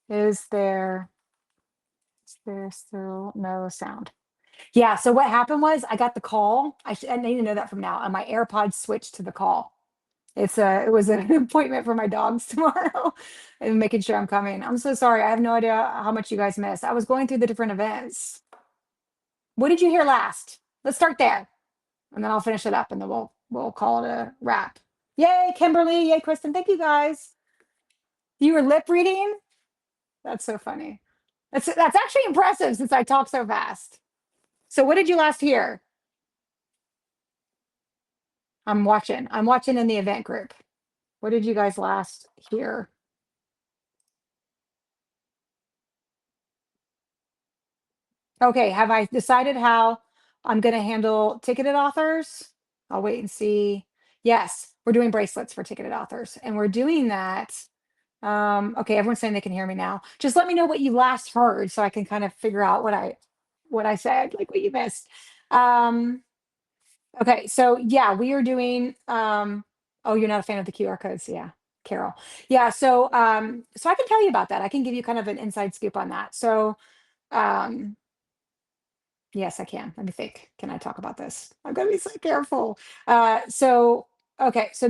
Is there still no sound? Yeah, so what happened was I got the call. I need to know that from now. And my AirPods switched to the call. It was an appointment for my dogs tomorrow and making sure I'm coming. I'm so sorry. I have no idea how much you guys missed. I was going through the different events. What did you hear last? Let's start there. And then I'll finish it up and then we'll call it a wrap. Yay, Kimberly. Yay, Kristen. Thank you guys. You were lip reading? That's so funny. That's actually impressive since I talk so fast. So what did you last hear? I'm watching. I'm watching in the event group. What did you guys last hear? Okay, have I decided how I'm going to handle ticketed authors? I'll wait and see. Yes, we're doing bracelets for ticketed authors, and we're doing that. Okay, everyone's saying they can hear me now. Just let me know what you last heard so I can kind of figure out what I said, like what you missed. Um, okay, so yeah, we are doing oh, you're not a fan of the QR codes, yeah. Carol. Yeah, so I can tell you about that. I can give you kind of an inside scoop on that. So um yes, I can. Let me think. Can I talk about this? I'm gonna be so careful. Okay, so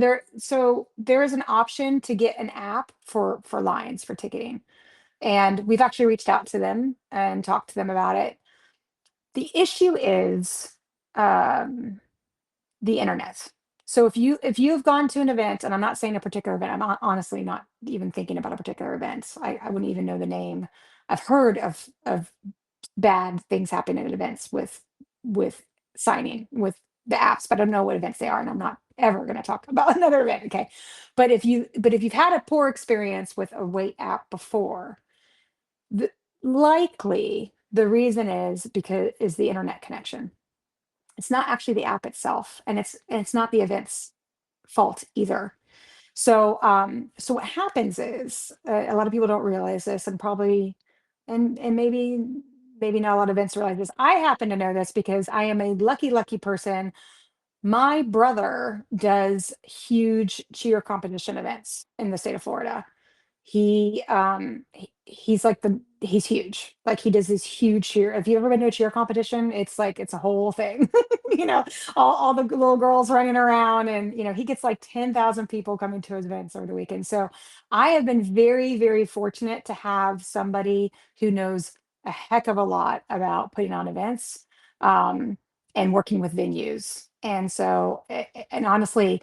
there is an option to get an app for Lions for ticketing, and we've actually reached out to them and talked to them about it. The issue is um, the internet. So if you have gone to an event, and I'm not saying a particular event, I'm honestly not even thinking about a particular event. I wouldn't even know the name. I've heard of bad things happen at events with signing with the apps, but I don't know what events they are, and I'm not ever going to talk about another event. Okay, but if you've had a poor experience with a wait app before, the, likely the reason is because is the internet connection. It's not actually the app itself, and it's not the event's fault either. So what happens is a lot of people don't realize this, and probably, and maybe not a lot of events realize this. I happen to know this because I am a lucky person. My brother does huge cheer competition events in the state of Florida. He's like he's huge. Like he does this huge cheer. If you've ever been to a cheer competition, it's like it's a whole thing. you know, all the little girls running around, and he gets like 10,000 people coming to his events over the weekend. So I have been very fortunate to have somebody who knows a heck of a lot about putting on events, um, and working with venues. And so, and honestly,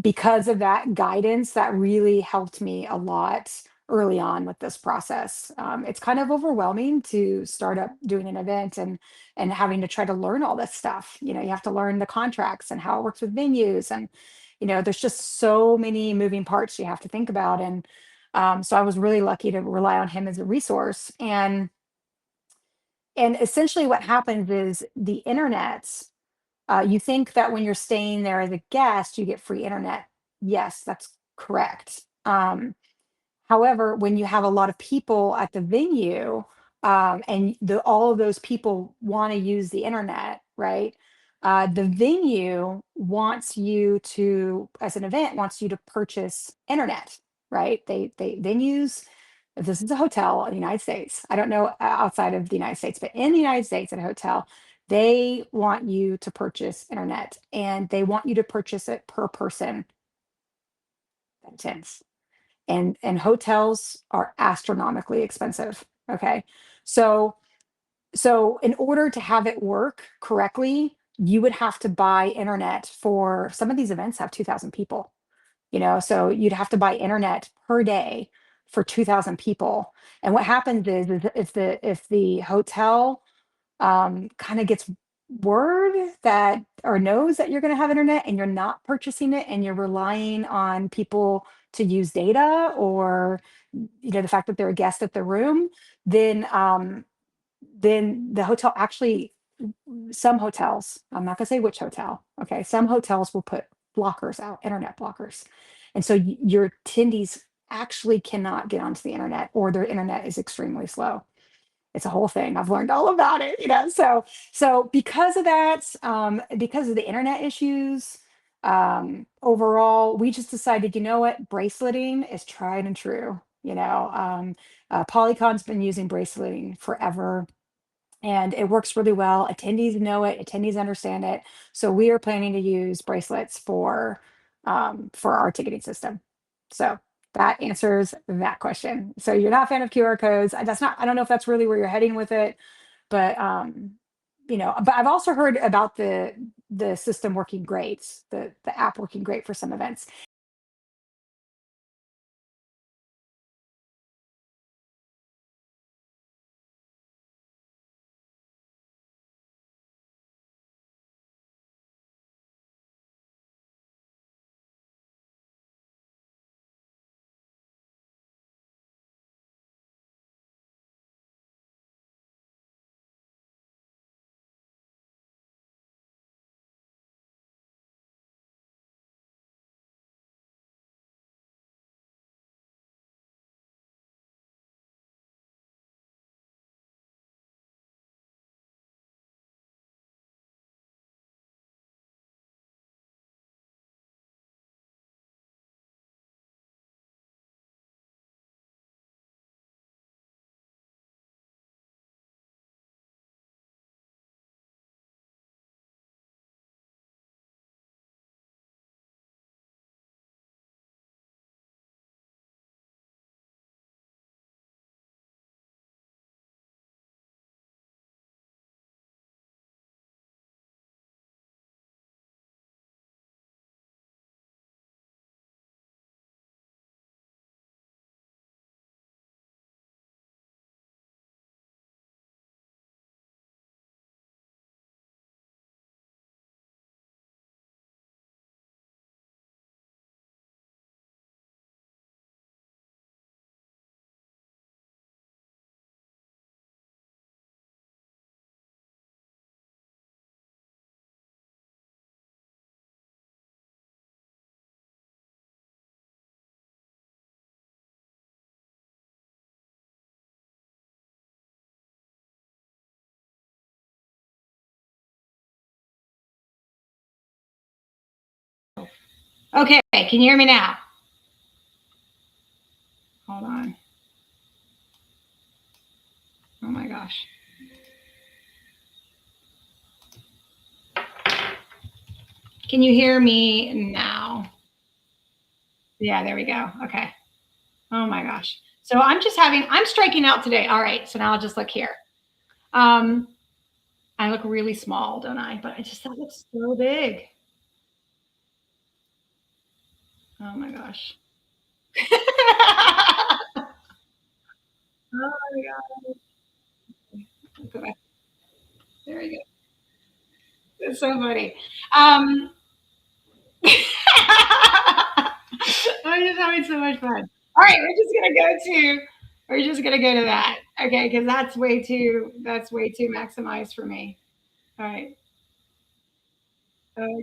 because of that guidance, that really helped me a lot early on with this process. It's kind of overwhelming to start up doing an event and having to try to learn all this stuff. You have to learn the contracts and how it works with venues, and there's just so many moving parts you have to think about. And so I was really lucky to rely on him as a resource. And essentially, what happens is the internet. You think that when you're staying there as a guest, you get free internet. Yes, that's correct. However, when you have a lot of people at the venue, and all of those people want to use the internet, right? The venue wants you to, as an event, wants you to purchase internet, right? They venues. If this is a hotel in the United States, I don't know outside of the United States, but in the United States at a hotel, they want you to purchase internet, and they want you to purchase it per person. That's intense. And hotels are astronomically expensive. Okay. So so in order to have it work correctly, you would have to buy internet. For some of these events have 2,000 people, so you'd have to buy internet per day for 2,000 people. And what happens is if the hotel kind of gets word that or knows that you're going to have internet and you're not purchasing it and you're relying on people to use data or the fact that they're a guest at the room, then then the hotel actually, some hotels, I'm not going to say which hotel, okay, some hotels will put blockers out, internet blockers. And so your attendees actually cannot get onto the internet or their internet is extremely slow. It's a whole thing. I've learned all about it, so because of that, because of the internet issues, overall, we just decided, you know what, braceleting is tried and true. Polycon's been using braceleting forever and it works really well. Attendees know it, attendees understand it. So we are planning to use bracelets for our ticketing system. So that answers that question. So you're not a fan of QR codes. That's not, I don't know if that's really where you're heading with it, but but I've also heard about the system working great, the app working great for some events. Okay, can you hear me now? Hold on. Oh my gosh. Can you hear me now? Yeah, there we go. Okay. Oh my gosh. So I'm striking out today. All right. So now I'll just look here. Um, I look really small, don't I? But that looks so big. Oh my gosh. Oh my god. Go back. There we go. It's so funny. I'm just having so much fun. All right, we're just gonna go to that. Okay, because that's way too maximized for me. All right. Oh,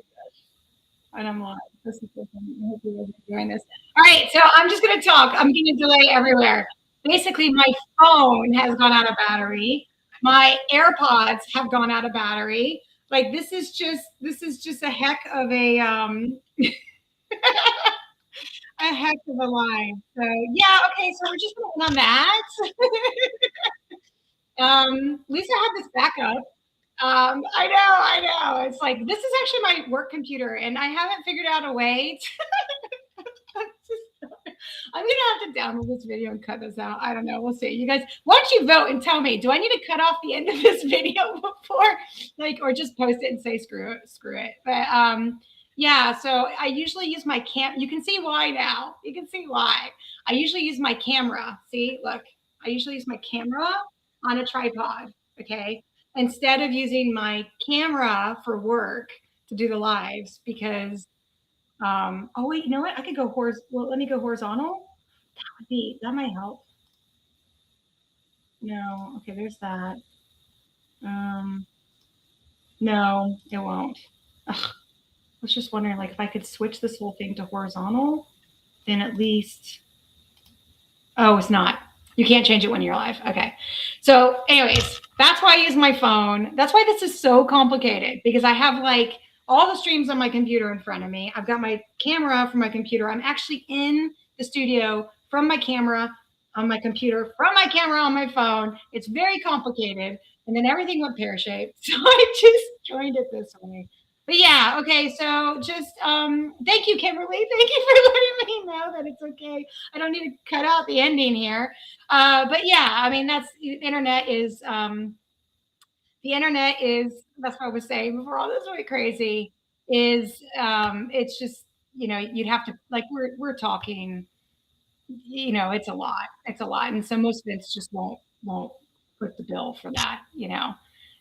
and I'm live. This is so funny. I hope you guys are enjoying this. All right, so I'm just gonna talk. I'm getting a delay everywhere. Basically, my phone has gone out of battery. My AirPods have gone out of battery. Like this is just a heck of a heck of a line. So yeah, okay. So we're just gonna end on that. At least I have this backup. I know. It's like this is actually my work computer, and I haven't figured out a way I'm gonna have to download this video and cut this out. I don't know. We'll see. You guys, why don't you vote and tell me? Do I need to cut off the end of this video before, or just post it and say screw it? But yeah. So I usually use my cam. You can see why now. You can see why. I usually use my camera. See, look. I usually use my camera on a tripod. Okay. instead of using my camera for work to do the lives because, oh wait, you know what? I could go well, let me go horizontal. That might help. No, okay, there's that. Um, no, it won't. Ugh, I was just wondering, like, if I could switch this whole thing to horizontal, then at least. Oh, it's not. You can't change it when you're live. Okay. So, anyways, that's why I use my phone. That's why this is so complicated because I have like all the streams on my computer in front of me. I've got my camera from my computer. I'm actually in the studio from my camera on my computer, from my camera on my phone. It's very complicated. And then everything went pear-shaped. So I just joined it this way. But yeah, okay. So just thank you, Kimberly. Thank you for letting me know that it's okay. I don't need to cut out the ending here. But yeah, I mean that's the internet is that's what I was saying before all this went crazy. Is it's just you'd have to like we're talking it's a lot. It's a lot. And so most events just won't put the bill for that,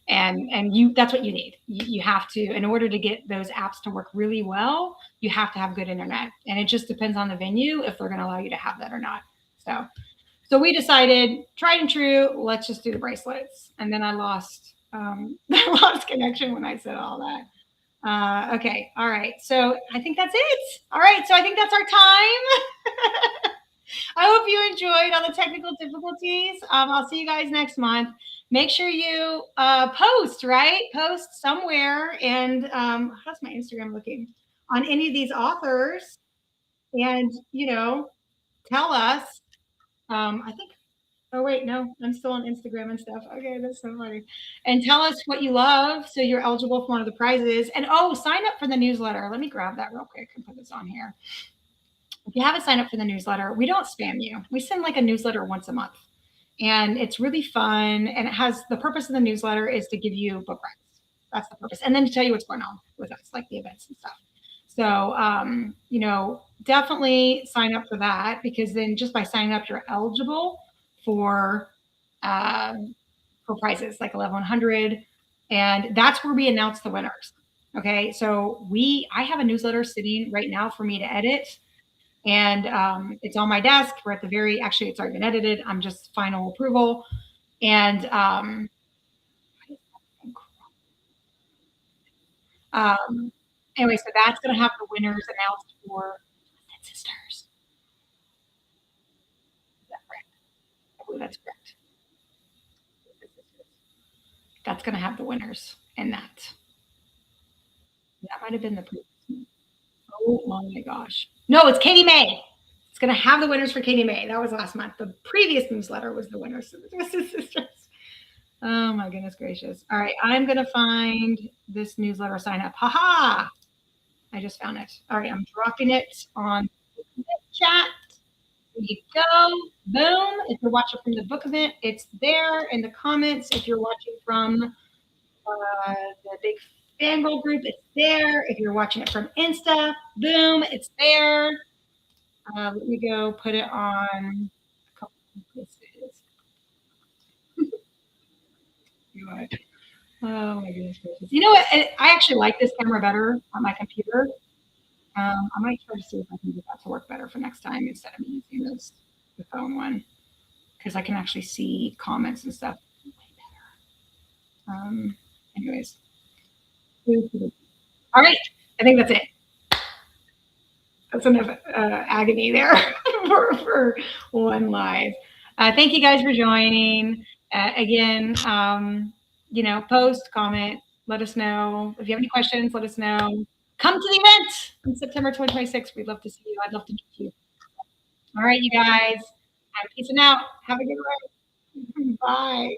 And that's what you need. You have to, in order to get those apps to work really well, you have to have good internet. And it just depends on the venue if they're going to allow you to have that or not. So we decided, tried and true, let's just do the bracelets. And then I lost I lost connection when I said all that. Okay. All right. So I think that's it. All right. So I think that's our time. I hope you enjoyed all the technical difficulties. I'll see you guys next month. Make sure you post, right? Post somewhere. And how's my Instagram looking? On any of these authors. And, tell us. I think, oh, wait, no, I'm still on Instagram and stuff. Okay, that's so funny. And tell us what you love so you're eligible for one of the prizes. And, sign up for the newsletter. Let me grab that real quick and put this on here. If you haven't signed up for the newsletter, we don't spam you. We send like a newsletter once a month. And it's really fun. And it has the purpose of the newsletter is to give you book rights. That's the purpose. And then to tell you what's going on with us, like the events and stuff. So, definitely sign up for that because then just by signing up, you're eligible for prizes like 1100. And that's where we announce the winners. Okay. So I have a newsletter sitting right now for me to edit. And it's on my desk. We're at actually, it's already been edited. I'm just final approval. And anyway, so that's going to have the winners announced for Sisters. Is that correct? I believe that's correct. That's going to have the winners in that. That might have been the previous one. Oh my gosh. No, it's Katie May. It's going to have the winners for Katie May. That was last month. The previous newsletter was the winners of the Twisted Sisters. Oh my goodness gracious. All right. I'm going to find this newsletter sign up. Haha. I just found it. All right. I'm dropping it on the chat. There you go. Boom. If you're watching from the book event, it's there in the comments. If you're watching from the big FanGrrrl group, it's there. If you're watching it from Insta, boom, it's there. Let me go put it on a couple of places. Oh my goodness gracious. You know what? I actually like this camera better on my computer. I might try to see if I can get that to work better for next time instead of me using the phone one. Because I can actually see comments and stuff way better. Anyways. All right. I think that's it. That's enough agony there for one live. Thank you guys for joining. Again, post, comment, let us know. If you have any questions, let us know. Come to the event on September 2026. We'd love to see you. I'd love to meet you. All right, you guys. I'm peacing out. Have a good one. Bye.